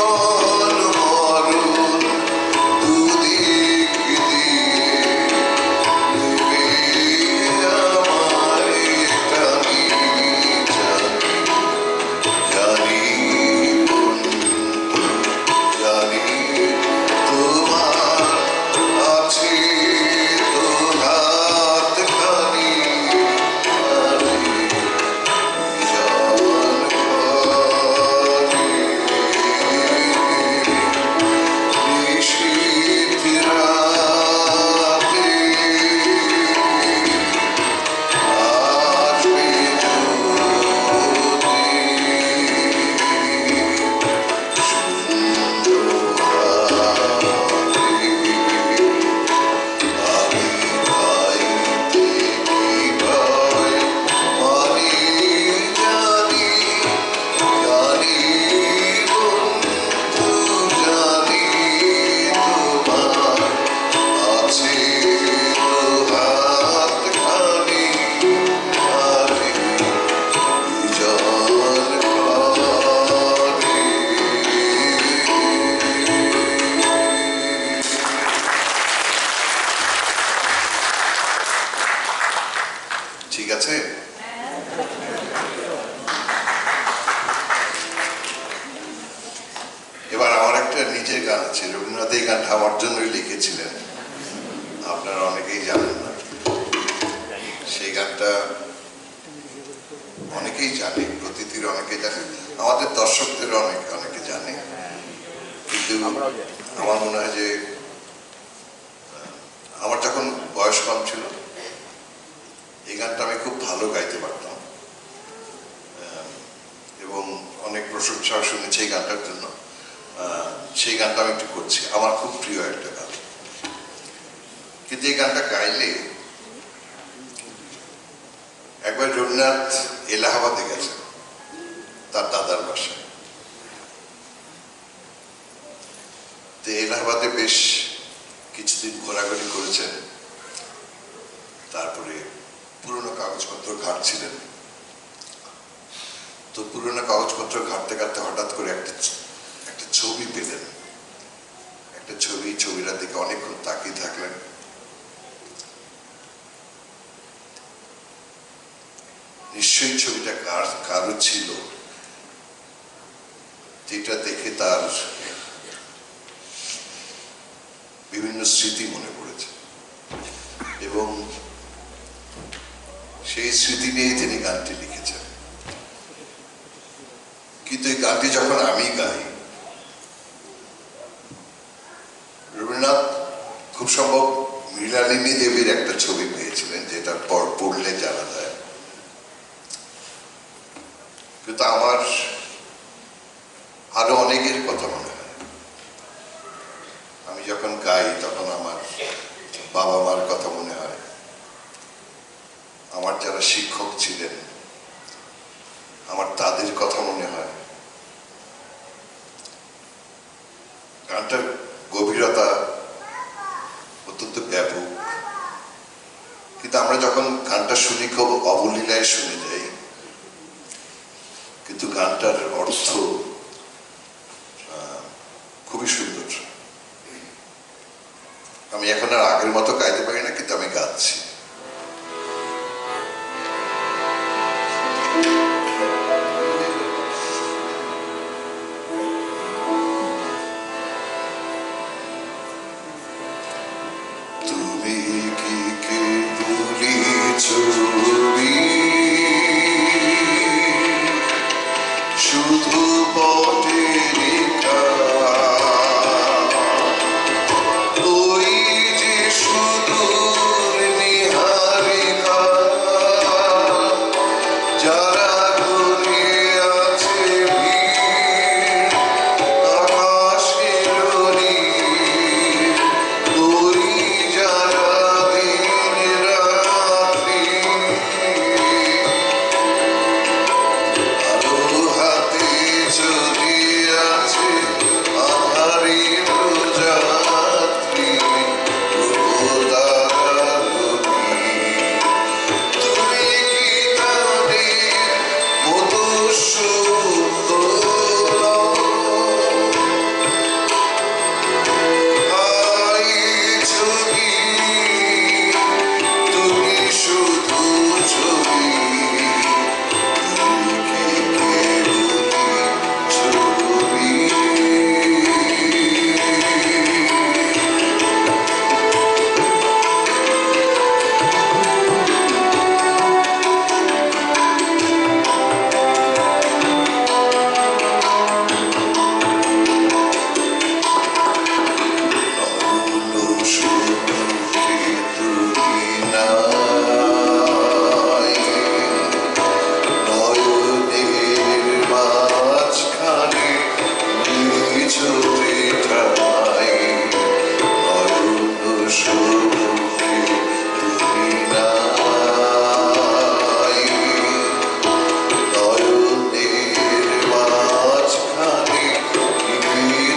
Speaker 3: জীবন মরণ দুদিক দিয়ে আমায় টানি জানি জানি তোমার আছে তো হাতখানি ঠিক আছে। এবার আমার একটা নিজের গান আছে, রবীন্দ্রনাথ এই গানটা আমার জন্যই লিখেছিলেন, আপনারা অনেকেই জানেন না। সেই গানটা অনেকেই জানে, প্রতিটির অনেকে জানে, আমাদের দর্শকদের অনেকে জানে, কিন্তু আমার মনে হয় যে আমার যখন বয়স কম ছিল এই গানটা আমি খুব ভালো গাইতে পারতাম এবং অনেক প্রশংসা শুনেছি এই গানটার জন্য। সেই গানটা আমি একটু করছি, আমার খুব প্রিয় একটা গান। কিন্তু এই গানটা গাইলে একবার রবীন্দ্রনাথ এলাহাবাদে গেছেন তার দাদার বাসায়। তো এলাহাবাদে বেশ কিছুদিন ঘোরাঘুরি করেছেন, তারপরে পুরনো কাগজপত্র ঘাঁটছিলেন। তো পুরনো কাগজপত্র ঘাঁটতে ঘাঁটতে হঠাৎ করে একটা ছবি পেলেন, একটা ছবিটার দিকে অনেকক্ষণ তাকিয়ে থাকলেন। নিশ্চয়ই ছবিটা কারো ছিল, যেটা দেখে তার বিভিন্ন স্মৃতি মনে পড়েছে এবং সেই স্মৃতি নিয়েই তিনি গানটি লিখেছেন। কিন্তু এই গানটি যখন আমি গাই, রবীন্দ্রনাথ খুব সম্ভব মৃণালিনী দেবীর একটা ছবি পেয়েছিলেন, যেটা পর পড়লে জানা যায়। কিন্তু আমার আরো অনেকের কথা মনে হয়। আমি যখন গাই তখন আমার বাবা মার কথা মনে হয়, আমার যারা শিক্ষক ছিলেন আমার তাদের কথা মনে হয়। গানটার গভীরতা অত্যন্ত ব্যাপক, কিন্তু আমরা যখন গানটা শুনি খুব অবলীলায় শুনে যাই, কিন্তু গানটার অর্থ খুবই সুন্দর। আমি এখন আর আগের মতো গাইতে পারি না, কিন্তু আমি গাচ্ছি। তুমি কি কেবলি ছবি, শুধু পথে রেখা, ওই যে সুদূর নিহার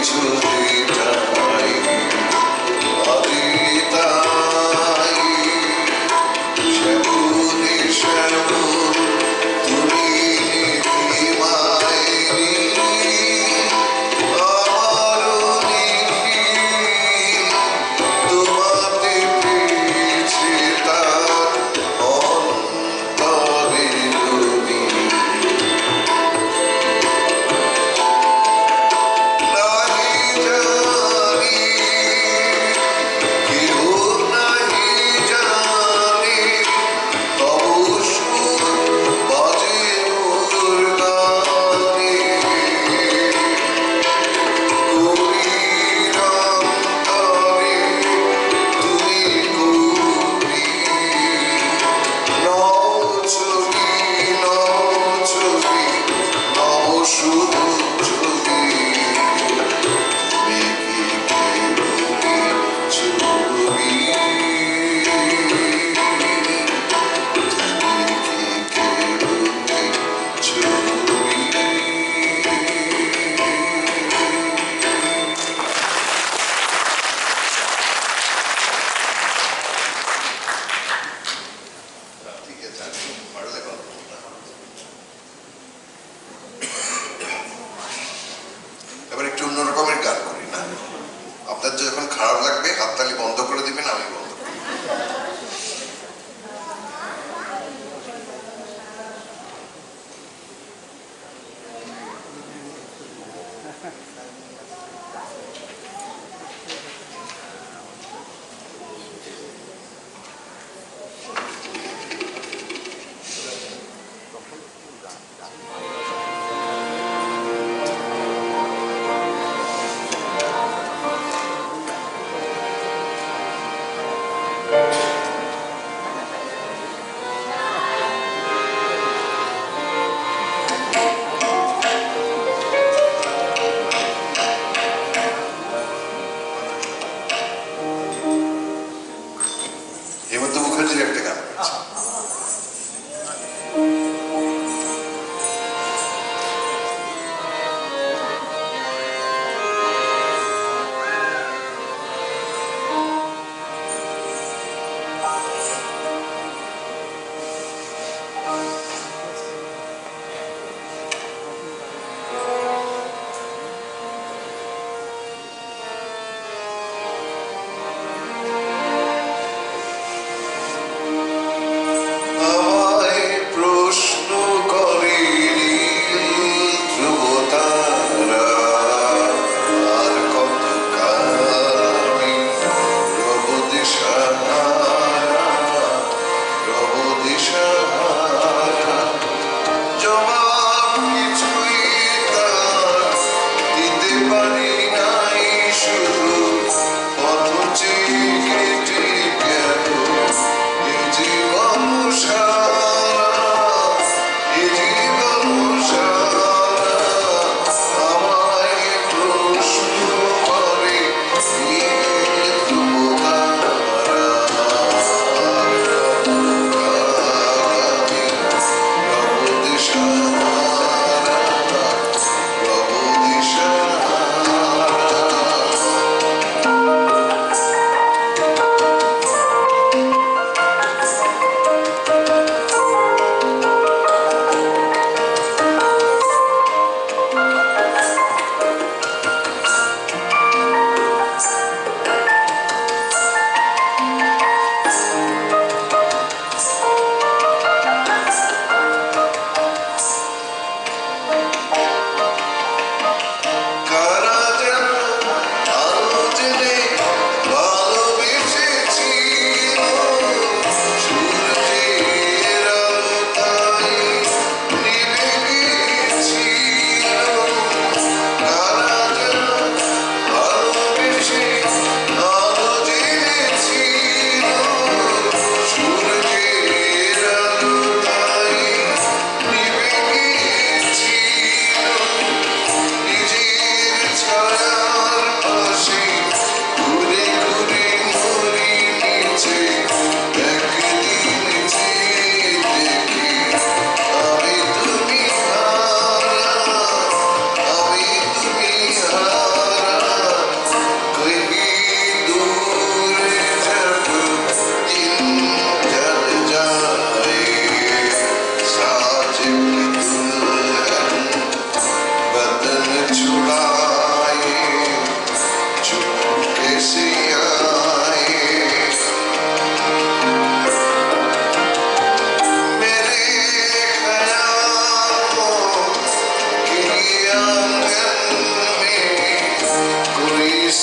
Speaker 3: ছুটিটাই অদিতাই শ্যামলি শ্যামল তুমি নিধিমাইনি আমারও নিধি তোমাতে পেয়েছে তার অন্তরে রবি নাহি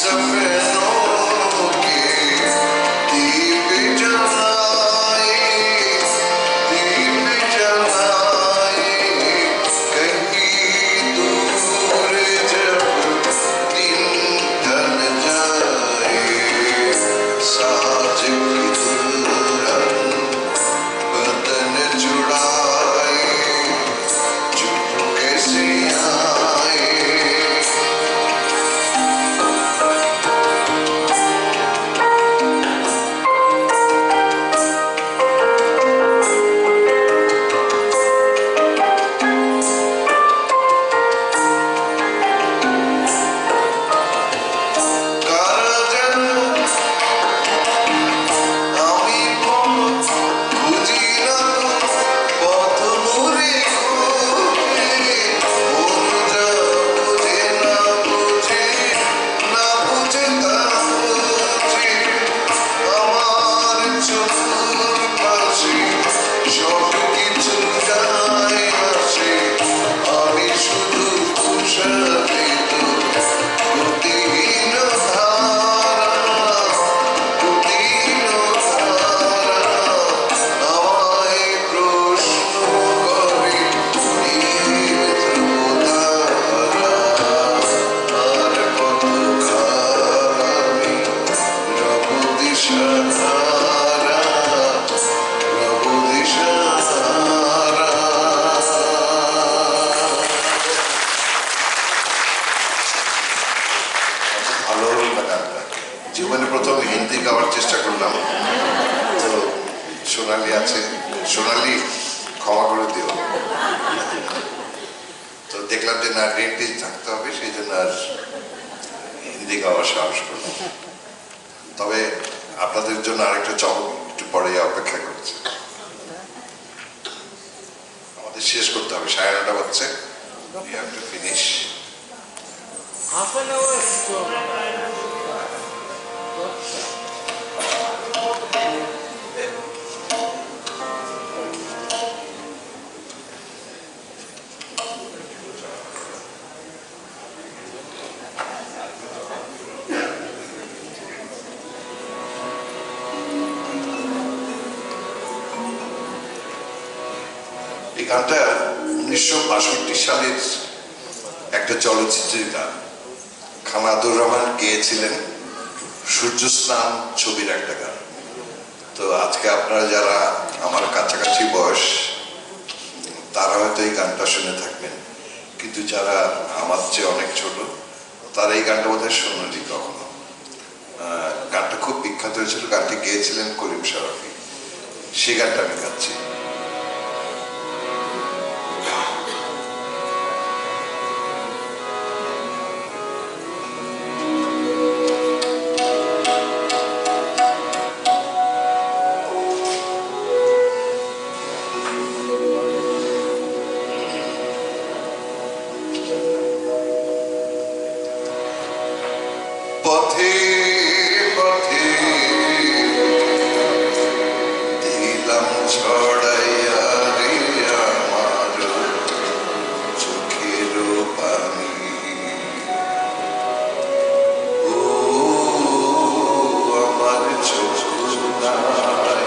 Speaker 3: सफेदों के दीप जलाए, दीप जलाए, कहीं दूर जब दिन ढल जाए, साज की दुल्हन बदन जुड़ाए, चुपके से आए। কারা যেন আমি পথ বুঝি না তো, পথ ঘুরে ঘুরে মন যা বুঝে না বুঝে, না বুঝে তা বুঝে, আমার চতুর্পাশে সব কিছু যায় আসে, আমি শুধু তুষারিত গতিহীন ধারা, গতিহীন ধারা, আমায় প্রশ্ন করে নীল ধ্রুবতারা, আর কতক্ষণ আমি রব দিশাহারা, রব দিশাহারা। ভালো হলো না গানটা। জীবনে প্রথম হিন্দি গাওয়ার চেষ্টা করলাম, তো সোনালি আছে, সোনালি ক্ষমা করে দিও। তো দেখলাম যে না, ডেন্টিস্ট থাকতে হবে, সেই জন্য আর হিন্দি গাওয়ার সাহস করলাম। তবে আপনাদের জন্য আরেকটা চমক একটু পরে অপেক্ষা করছে। আমাদের শেষ করতে হবে, 9:30 বাজছে। We have to finish.
Speaker 4: Half an hour to
Speaker 3: এই গানটা 1962 সালের একটা চলচ্চিত্রের গান। খানাদুর রহমান গেয়েছিলেন, সূর্যস্নান ছবির একটা গান। তো আজকে আপনারা যারা আমার কাছাকাছি বয়স, তারা হয়তো এই গানটা শুনে থাকবেন, কিন্তু যারা আমার চেয়ে অনেক ছোট, তারা এই গানটা বোধহয় শোনেনি কখনো। গানটা খুব বিখ্যাত হয়েছিল, গানটি গেয়েছিলেন করিম শরাফি। সেই গানটা আমি গাচ্ছি। পথে পথে দিলাম ছড়াইয়া রে আমার চোখের পানি, ও আমার চোখ নাই।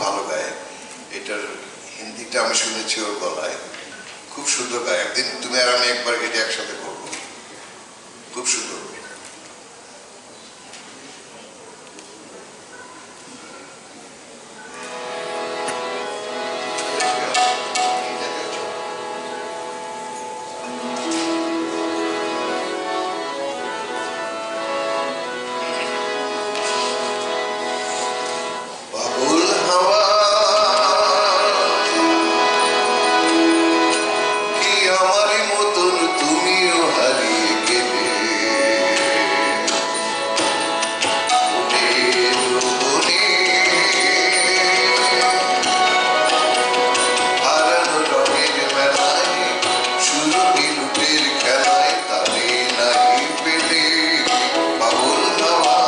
Speaker 3: ভালো গায়, এটার হিন্দিটা আমি শুনেছি ওর গলায়, খুব সুন্দর গায়। একদিন তুমি আর আমি একবার এটা একসাথে করবো, খুব সুন্দর। বাবুল হাওয়া কি আমারই মতন তুমিও হারিয়ে গেলে, হারানো রঙের মেলায় সুরভি লুটের খেলায় তারে নাই পেলে। বাবুল হাওয়া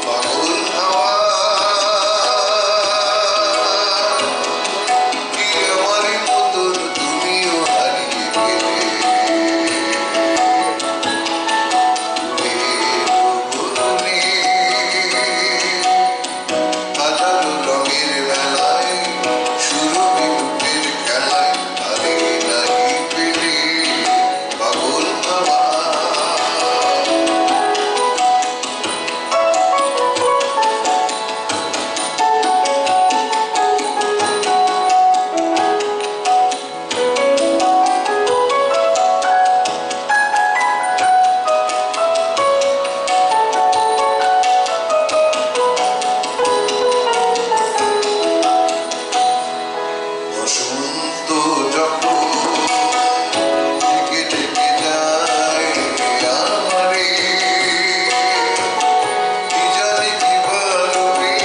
Speaker 3: বাবুল হাওয়া কি আমারই মতন তুমিও হারিয়ে গেলে, হাজারো রঙের মেলায় সুরভি লুটের খেলায় তারে নাই পেলে। বাবুল হাওয়া বসন্ত যখন ডেকে ডেকে যায় আমারে, কি জানি কি ভালোবে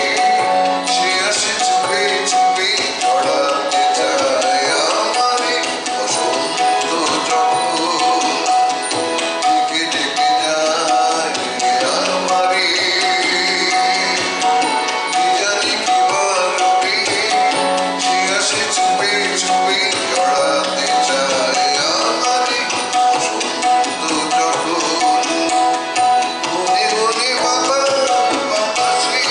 Speaker 3: সে আসে চুপে চুপে জড়াতে চায় আমারে। বসন্ত যখন ডেকে ডেকে যায় আমারে, কি জানি কি ভালোবে সে আসে চুপে চুপে জড়াতে চায় আমারে। বসন্ত যখন মনে মনে বাতাসে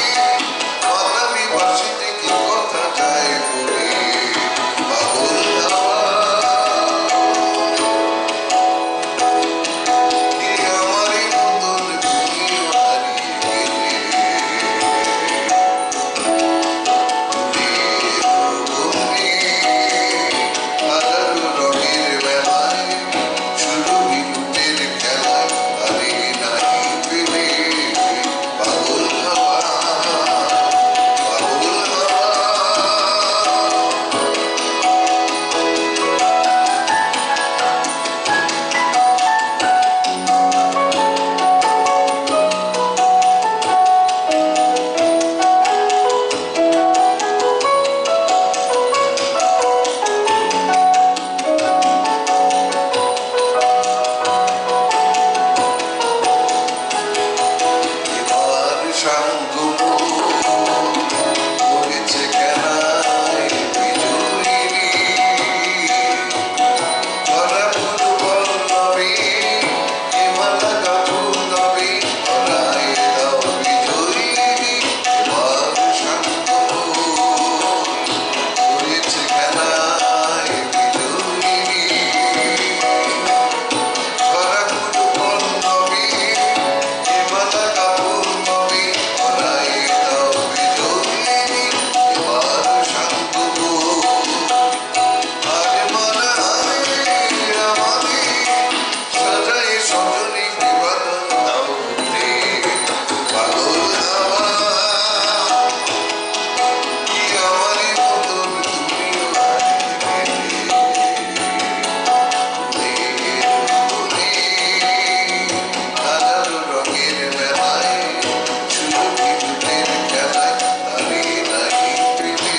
Speaker 3: বাতাবি বাসিতে কি কথা যায় বলে। বাবুল হাওয়া কি আমারই মতন তুমিও হারিয়ে গেলে, হাজারো রঙের মেলায় সুরভি লুটের খেলায় তারে নাই পেলে। বাবুল হাওয়া বাবুল হাওয়া এবার সাঙ্গ হয়েছে খেলায় বিজয়ী, ধরা পুরো বল্লভী হিমালা কাপুর নবী ধরায় দাও বিজয়ী। এবার সাঙ্গ হয়েছে খেলায় বিজয়ী, ধরা পুরো বল্লভী হিমালা কাপুর নবী ধরায় দাও বিজয়ী। এবার সাঙ্গ আরে মারা আরে আমারে সাজায় সজনী নিবাদন দাও রে। বাবুল হাওয়া কি আমারই মতন তুমিও হারিয়ে গেলে, হাজারো রঙের মেলায় সুরভি লুটের খেলায় তারে নাই পেলে।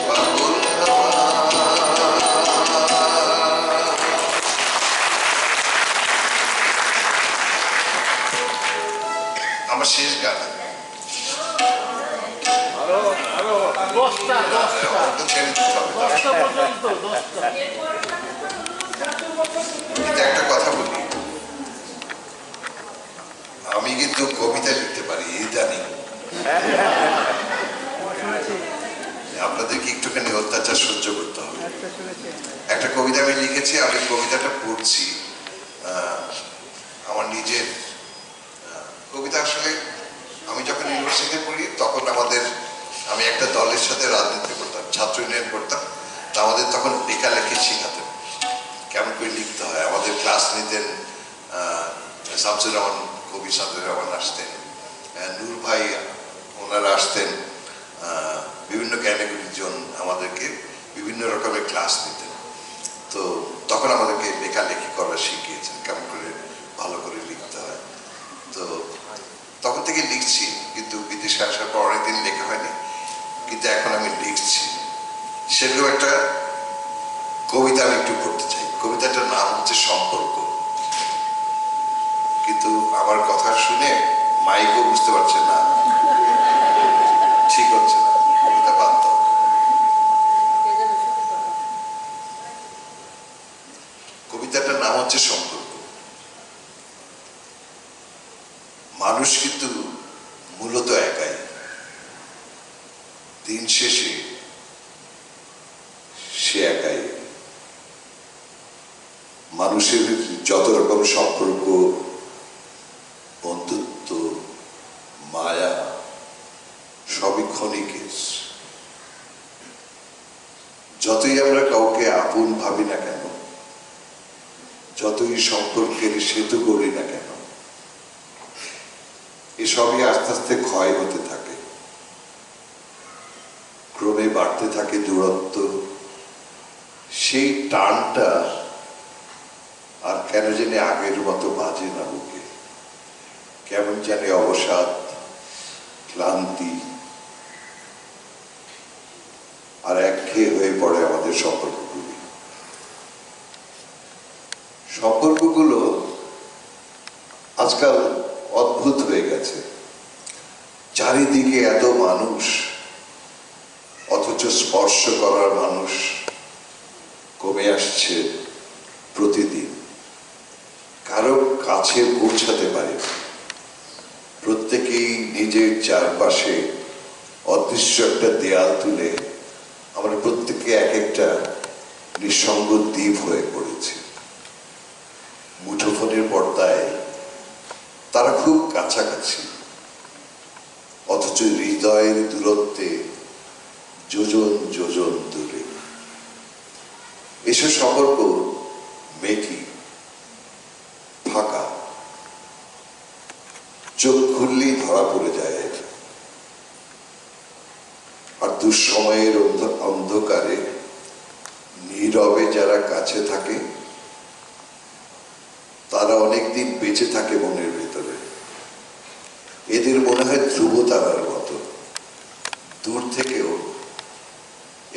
Speaker 3: বাবুল হাওয়া আমার শেষ গান,
Speaker 4: আরো 10টা
Speaker 3: অর্ধ ছেড়ে দিতে হবে।
Speaker 4: 10টা পর্যন্ত 10টা।
Speaker 3: কিন্তু একটা কথা বলি, আমি আমি কিন্তু কবিতা লিখতে পারি ইদানিং। আপনাদের কি একটুখানি অত্যাচার সহ্য করতে হবে। একটা কবিতা আমি লিখেছি, আমি কবিতাটা পড়ছি। আমার নিজের কবিতা। আসলে আমি যখন ইউনিভার্সিটিতে পড়ি তখন আমি একটা দলের সাথে রাজনীতি করতাম, ছাত্র ইউনিয়ন করতাম। তা আমাদের তখন লেখালেখি শেখাতেন, কেমন করে লিখতে হয়। আমাদের ক্লাস নিতেন শামসুর রহমান, কবি শামসুর রহমান আসতেন, নূর ভাই ওনারা আসতেন, বিভিন্ন ক্যাটাগরির আমাদেরকে বিভিন্ন রকমের ক্লাস নিতেন। তো তখন আমাদেরকে লেখালেখি করা শিখিয়েছেন, কেমন করে ভালো করে লিখতে হয়। তো তখন থেকে লিখছি, কিন্তু বিদেশে আসার পর অনেকদিন লেখা হয়নি, কিন্তু এখন আমি লিখছি। সেরকম একটা কবিতা আমি একটু পড়তে চাই। কবিতাটার নাম হচ্ছে সম্পর্ক। কিন্তু আমার কথা শুনে মাইকও বুঝতে পারছে না, ঠিক হচ্ছে না, কবিতা বাদ দাও। কবিতাটার নাম হচ্ছে সম্পর্ক। মানুষ কিন্তু মূলত একাই। দিন শেষে সে একাই। মানুষের যত রকম সম্পর্ক, বন্ধুত্ব, মায়া, সবই ক্ষণিকের। যতই আমরা কাউকে আপন ভাবি না কেন, যতই সম্পর্কের সেতু করি না কেন, এসবই আস্তে আস্তে ক্ষয় হতে থাকে। ক্রমে বাড়তে থাকে দূরত্ব। সেই টানটা আর কেন জানি আগের মতো বাজে না বুকে। কেমন জানি অবসাদ, ক্লান্তি আর একঘেয়ে হয়ে পড়ে আমাদের সম্পর্কগুলো আজকাল অদ্ভুত হয়ে গেছে। চারিদিকে এত মানুষ, অথচ স্পর্শ করার মানুষ কমে আসছে প্রতিদিন। কারো কাছে পৌঁছাতে পারে না। প্রত্যেকেই নিজের চারপাশে অদৃশ্য একটা দেয়াল তুলে আমরা প্রত্যেকে এক একটা নিঃসঙ্গ দ্বীপ হয়ে পড়েছি। মুঠোফোনের পর্দায় তারা খুব কাছাকাছি, অথচ হৃদয়ের দূরত্বে যোজন যোজন দূরে। এসব সম্পর্ক মেকি, ফাঁকা, চোখ খুললেই ধরা পড়ে যায়। আর দুঃসময়ের অন্ধকারে নীরবে যারা কাছে থাকে তারা অনেকদিন বেঁচে থাকে মনের ভেতরে। এদের মনে হয় ধ্রুব তারার মতো, দূর থেকেও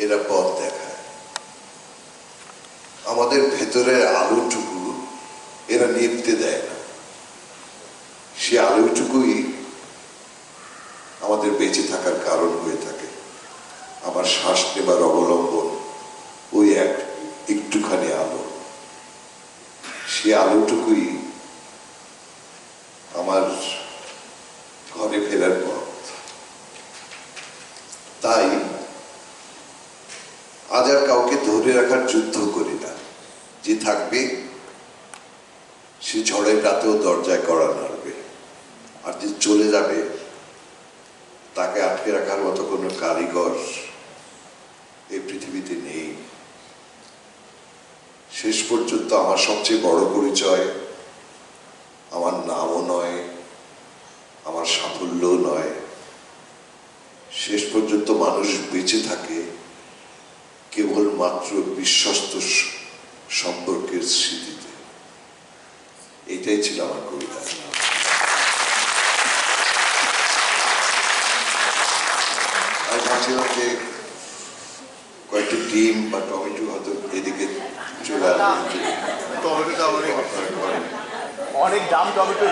Speaker 3: এরা পথ দেখায়। আমাদের ভেতরের আলোটুকু এরা নিভতে দেয় না। সে আলোটুকুই আমাদের বেঁচে থাকার কারণ হয়ে থাকে। আমার শ্বাস নেবার অবলম্বন ওই একটুখানি আলো। সে আলোটুকুই আমার ঘরে ফেরার পথ। তাই আজ আর কাউকে ধরে রাখার যুদ্ধ করি না। যে থাকবে সে ঝড়ের রাতেও দরজায় কড়া নাড়বে, আর যে চলে যাবে তাকে আটকে রাখার মতো কোনো কারিগর এই পৃথিবীতে নেই। শেষ পর্যন্ত আমার সবচেয়ে বড় পরিচয় আমার নামও নয়, আমার সাফল্যও নয়। শেষ পর্যন্ত মানুষ বেঁচে থাকে কেবলমাত্র বিশ্বস্ত সম্পর্কের স্মৃতিতে। এটাই ছিল আমার কবিতা। আমি ভাবছিলাম যে কয়েকটি ডিম বা টমেটো হয়তো এদিকে চলে আসবে।
Speaker 4: অনেক দাম টমেটো,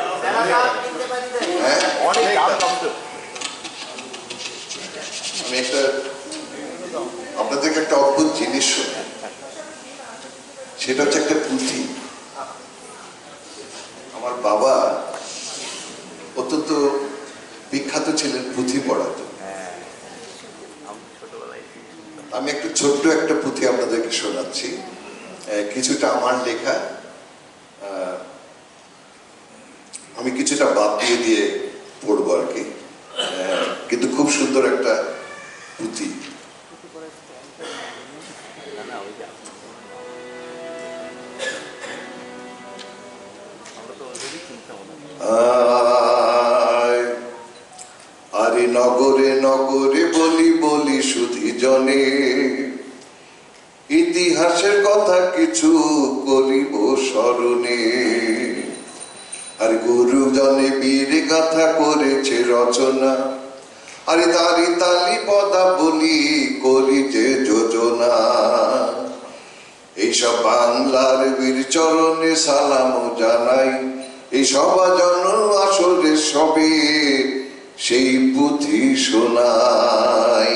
Speaker 3: হ্যাঁ,
Speaker 4: অনেক দাম টমেটো।
Speaker 3: আমি আপনাদেরকে একটা অদ্ভুত জিনিস শোনাই। সেটা হচ্ছে একটা পুঁথি। আমার বাবা ছিলেন পুঁথি পড়াতে।
Speaker 4: আমি ছোটবেলায়
Speaker 3: আমি একটু ছোট্ট একটা পুঁথি আপনাদেরকে শোনাচ্ছি, কিছুটা আমার লেখা, আমি কিছুটা বাদ দিয়ে পড়বো আর কি, কিন্তু খুব সুন্দর একটা পুঁথি।
Speaker 4: না না ওই যে আমরা তো অলরেডি চিন্তা মনে
Speaker 3: আয়, আরে নগরে নগরে বলি বলি সুধি জনে, ইতিহাসের কথা কিছু করিব স্মরণে। আর গুরুজনে বীর গাথা করেছে রচনা, আরে তারি তালি পদা বলি করি যে যোজনা। এইসব বাংলার বীর চরণে সালাম জানাই, এই সভা জন আসরে সবে সেই পুঁথি শোনাই।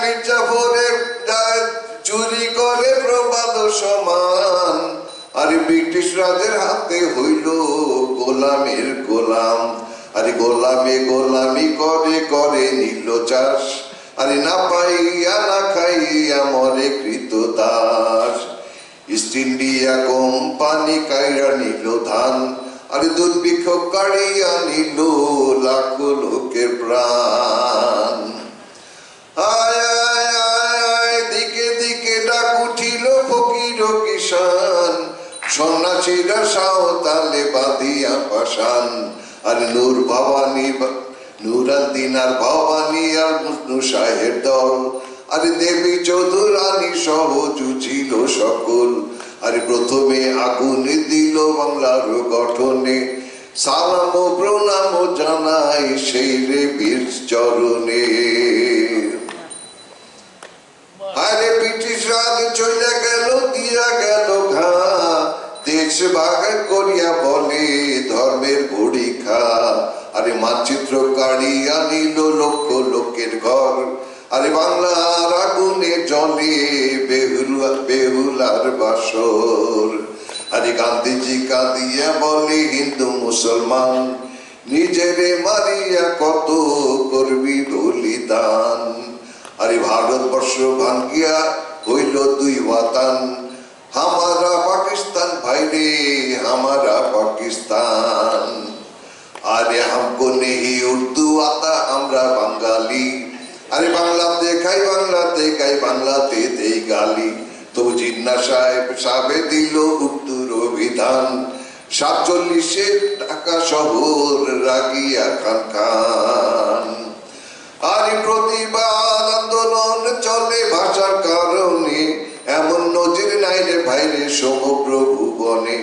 Speaker 3: মির্জাফরে চুরি করে প্রবাদ সমান, আরে ব্রিটিশ রাজের হাতে হইল গোলামের গোলাম। আরে গোলামে গোলামি করে করে নিল চাষ, আরে না পাইয়া না খাইয়া মরে কৃত দাস। ইস্ট ইন্ডিয়া কোম্পানি কাইরা নিল ধান, আরে দুর্ভিক্ষ কাড়িয়া নিল লাখো লোকের প্রাণ। আয় আয় আয় আয় দিকে দিকে ডাক উঠিল ফকির ও কিষান, সন্ন্যাসীরা সাঁওতালে বাঁধিয়া পাষাণ। আর নূর ভবানী নুরাদ্দিন আর ভবানী আর মুসনু শাহের দল, আরে দেবী চৌধুরানী সহ জুঝিল সকল। আরে প্রথমে আগুন দিল বাংলার গঠনে, সালাম ও প্রণাম জানাই সেই রে বীর চরণে। আরে ব্রিটিশ রাজ চলে গেল দিয়া গেল ঘা, দেশ ভাগ করিয়া বলে ধর্মের বড়ি খা। আরে মানচিত্র কাড়িয়া নিল লক্ষ লোকের ঘর, আরে বাংলার আগুনে জলে বেহুলার বাসর। আরে গান্ধীজি কাঁদিয়া বলে হিন্দু মুসলমান, নিজেরে মারিয়া কত করবি বলিদান। আরে ভারতবর্ষ ভাঙ্গিয়া হইল দুই ওয়াতান, হামারা পাকিস্তান ভাইরে হামারা পাকিস্তান। আরে হামকো নেহি উর্দু আতা আমরা বাঙালি, আরে বাংলাতে খাই বাংলাতে খাই বাংলাতে দেই গালি। তো জিন্না সাহেবে দিল উর্দুর অভিধান, 47 ঢাকা শহর রাগিয়া খান খান। আরে প্রতিবাদ আন্দোলন চলে ভাষার কারণে, এমন নজির নাই রে ভাইরে সমগ্র ভুবনে।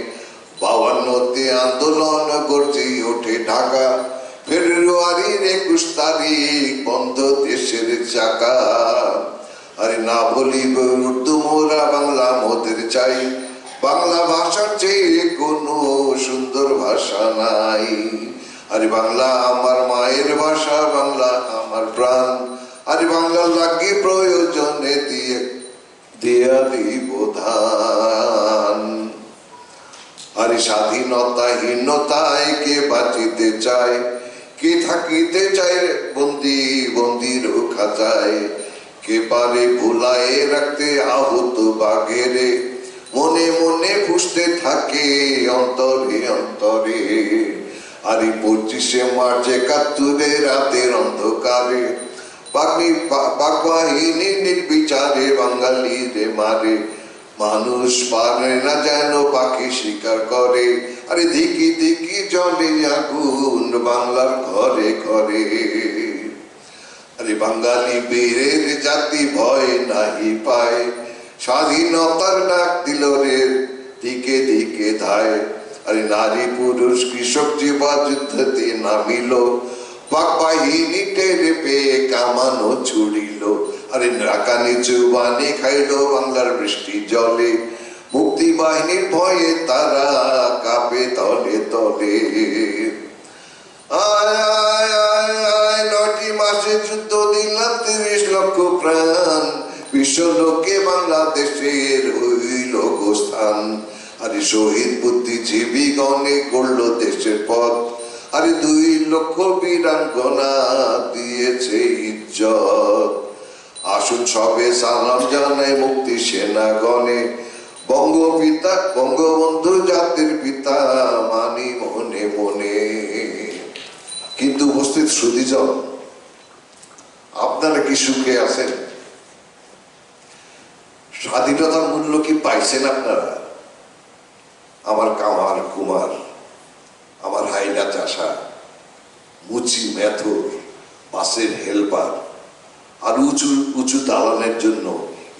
Speaker 3: 52তে আন্দোলন গর্জে ওঠে ঢাকা, ফেব্রুয়ারির 21 তারিখ বন্ধ দেশের চাকা। আরে না বলিব উর্দু মোরা বাংলা মোদের চাই, বাংলা ভাষার চেয়ে কোনো সুন্দর ভাষা নাই। আরে বাংলা আমার মায়ের ভাষা, বাংলা আমার প্রাণ, আরে বাংলা লাগে প্রয়োজনে দিয়া দিব ধান। আরে স্বাধীনতাহীনতায় কে বাঁচিতে চায়, কে থাকিতে চায় বন্দি বন্দির খাঁচায়। কে পারে ভুলায়ে রাখতে আহত বাঘেরে, মনে মনে ফুসতে থাকে অন্তরে অন্তরে। আরে 25শে মার্চ 71 রাতের অন্ধকারে, পাক বাহিনী নির্বিচারে বাঙালিরে মারে। মানুষ পারে না যেন পাখি শিকার করে, আরে দিকি দিকি জলে আগুন বাংলার ঘরে ঘরে। আরে বাঙালি বীরের জাতি ভয় নাহি পায়, স্বাধীনতার ডাক দিল রে দিকে দিকে ধায়। আরে নারী পুরুষ কৃষক জীবা যুদ্ধতে নামিল, পাক বাহিনী টেরে পেয়ে কামানো ছুড়িল। আরে রাকানি জুবানি খাইল বাংলার বৃষ্টি জলে, মুক্তি বাহিনীর ভয়ে তারা কাঁপে তলে তলে। আয় আয় আয় আয় 9টি মাসে যুদ্ধ দিলাম 30 লক্ষ প্রাণ, বিশ্ব লোকে বাংলাদেশের হইল গোস্থান। আরে শহীদ বুদ্ধিজীবী গণে গড়ল দেশের পথ, আরে 2 লক্ষ বীরাঙ্গনা দিয়েছে ইজ্জত। আসুন সবে সালাম জানাই মুক্তি সেনাগণে, বঙ্গপিতা বঙ্গবন্ধু জাতির পিতা মানি মনে মনে। কিন্তু উপস্থিত সুধীজন, আপনারা কি সুখে আছেন? স্বাধীনতার মূল্য কি পাইছেন আপনারা? আমার কামার কুমার, আমার হাইনা চাষা, মুচি মেথর, বাসের হেল্পার, আর উঁচু উঁচু দালানের জন্য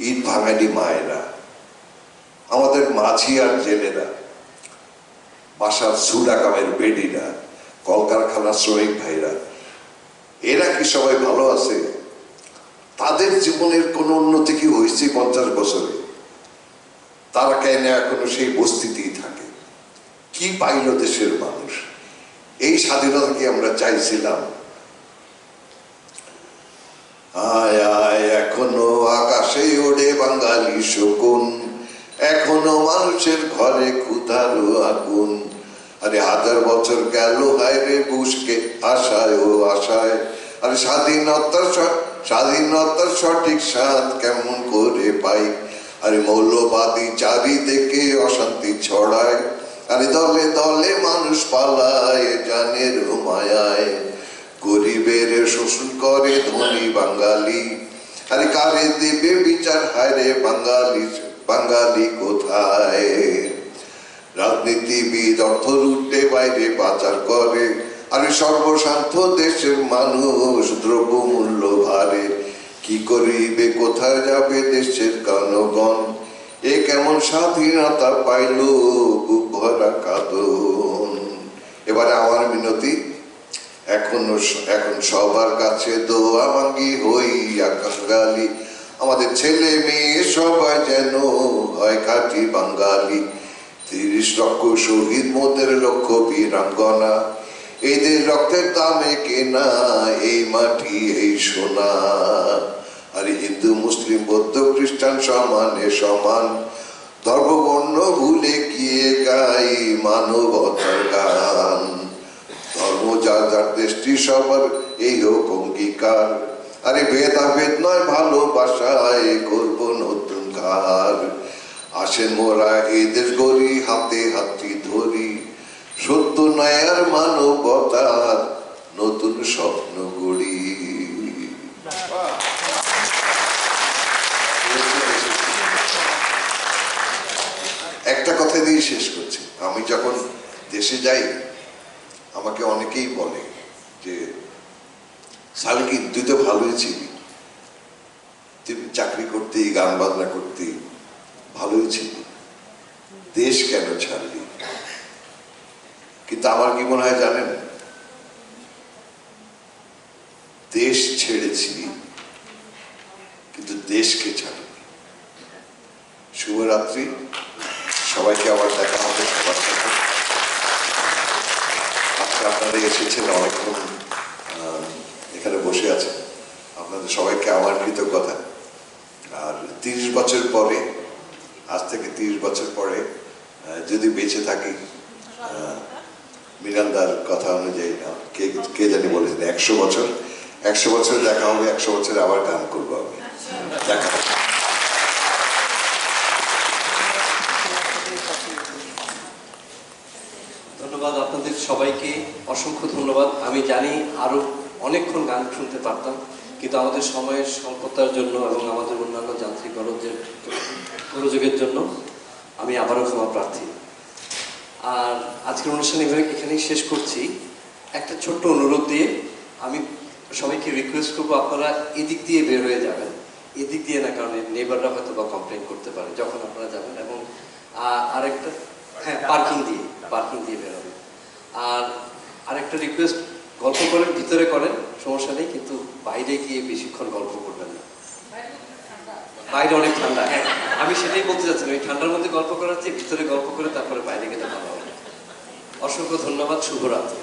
Speaker 3: ইট ভাঙানি মায়েরা, আমাদের মাঝি আর জেলেরা, বাসার সুডা কামের বেডিরা, কলকারখানার শ্রমিক ভাইরা, এরা কি সবাই ভালো আছে? তাদের জীবনের কোন উন্নতি কি হয়েছে 50 বছরে? তারা কেন এখনো সেই বস্তিতেই থাকে? কি পাইল দেশের মানুষ? এই স্বাধীনতা কি আমরা চাইছিলাম? আয় আয় এখনো আকাশে ওড়ে বাঙালি শকুন, এখনো মানুষের ঘরে ক্ষুধারো আগুন। আরে 1000 বছর গেল হায় রে বুঝকে আশায় ও আশায়, আরে স্বাধীনতার সঠিক স্বাদ কেমন করে পাই? আরে মৌলবাদী চারিদিকে অশান্তি ছড়ায়, আরে দলে দলে মানুষ পালায় জানের মায়ায়। গরিবের শোষণ করে ধনী বাঙালি, আরে কারে দেবে বিচার হায় রে বাঙালি বাঙালি কোথায়? রাজনীতিবিদ অর্থ লুটে বাইরে পাচার করে, আরে সর্বশান্ত দেশের মানুষ দ্রব্য মূল্য ভারে। কি করিবে কোথায় যাবে দেশের জনগণ? এ কেমন স্বাধীনতা পাইল বুক ভরা কাঁদন। এবারে আমার মিনতি, এখন সবার কাছে দোয়া মাঙ্গি হইয়া কাঙ্গালি, আমাদের ছেলে মেয়ে সবাই যেন হয় খাঁটি বাঙালি। 30 লক্ষ শহীদ, মোদের লক্ষ বীরাঙ্গনা, এদের রক্তের দামে কেনা এই মাটি এই সোনা। আরে হিন্দু মুসলিম বৌদ্ধ খ্রিস্টান সমানে সমান, ধর্ম বর্ণ ভুলে গিয়ে গাই মানবতার গান। ধর্ম যার যার দেশটি সবার এই হোক অঙ্গীকার, আরে ভেদাভেদ নয় ভালোবাসায় করব নতুন কার। আসেন মোরা এই দেশ গড়ি, হাতে হাতটি ধরি, সত্য ন্যায়ের মানবতার নতুন স্বপ্ন গড়ি। একটা কথা দিয়ে শেষ করছি। আমি যখন দেশে যাই আমাকে অনেকেই বলে যে সালকিন তুই তো ভালোই ছিলি, তুই চাকরি করতে গান বাজনা করতে ভালোই ছিলি, দেশ কেন ছাড়লি? কিন্তু আমার কি মনে হয় জানেন, দেশ ছেড়েছি কিন্তু দেশকে ছাড়িনি। শুভরাত্রি, সবাইকে আবার দেখা হবে সবার সাথে। আজকে আপনারা এসেছেন, অনেকক্ষণ এখানে বসে আছেন, আপনাদের সবাইকে আমার কৃতজ্ঞতা। আর 30 বছর পরে, আজ থেকে 30 বছর পরে যদি বেঁচে থাকি, মিরান্দার কথা অনুযায়ী কে জানি বলেছেন 100 বছর, 100 বছর দেখা হবে, 100 বছরে আবার গান করবো আমি। দেখা হবে।
Speaker 1: ধন্যবাদ আপনাদের সবাইকে, অসংখ্য ধন্যবাদ। আমি জানি আরো অনেকক্ষণ গান শুনতে পারতাম, কিন্তু আমাদের সময়ের স্বল্পতার জন্য এবং আমাদের অন্যান্য যান্ত্রিক গোলযোগের জন্য আমি আবারও ক্ষমা প্রার্থী। আর আজকের অনুষ্ঠান এখানেই শেষ করছি। একটা ছোট্ট অনুরোধ দিয়ে আমি সবাইকে রিকোয়েস্ট করবো, আপনারা এদিক দিয়ে বের হয়ে যাবেন, এদিক দিয়ে না, কারণ নেবাররা হয়তো বা কমপ্লেন করতে পারে যখন আপনারা যাবেন। এবং আরেকটা, হ্যাঁ, পার্কিং দিয়ে বের হবে। আর আরেকটা রিকোয়েস্ট, গল্প করেন ভিতরে করেন, সমস্যা নেই, কিন্তু বাইরে গিয়ে বেশিক্ষণ গল্প করবেন না, বাইরে অনেক ঠান্ডা। হ্যাঁ, আমি সেটাই বলতে চাচ্ছিলাম, এই ঠান্ডার মধ্যে গল্প করার চেয়ে ভিতরে গল্প করে তারপরে বাইরে গেলে ভালো হবে। অসংখ্য ধন্যবাদ, শুভরাত্রি।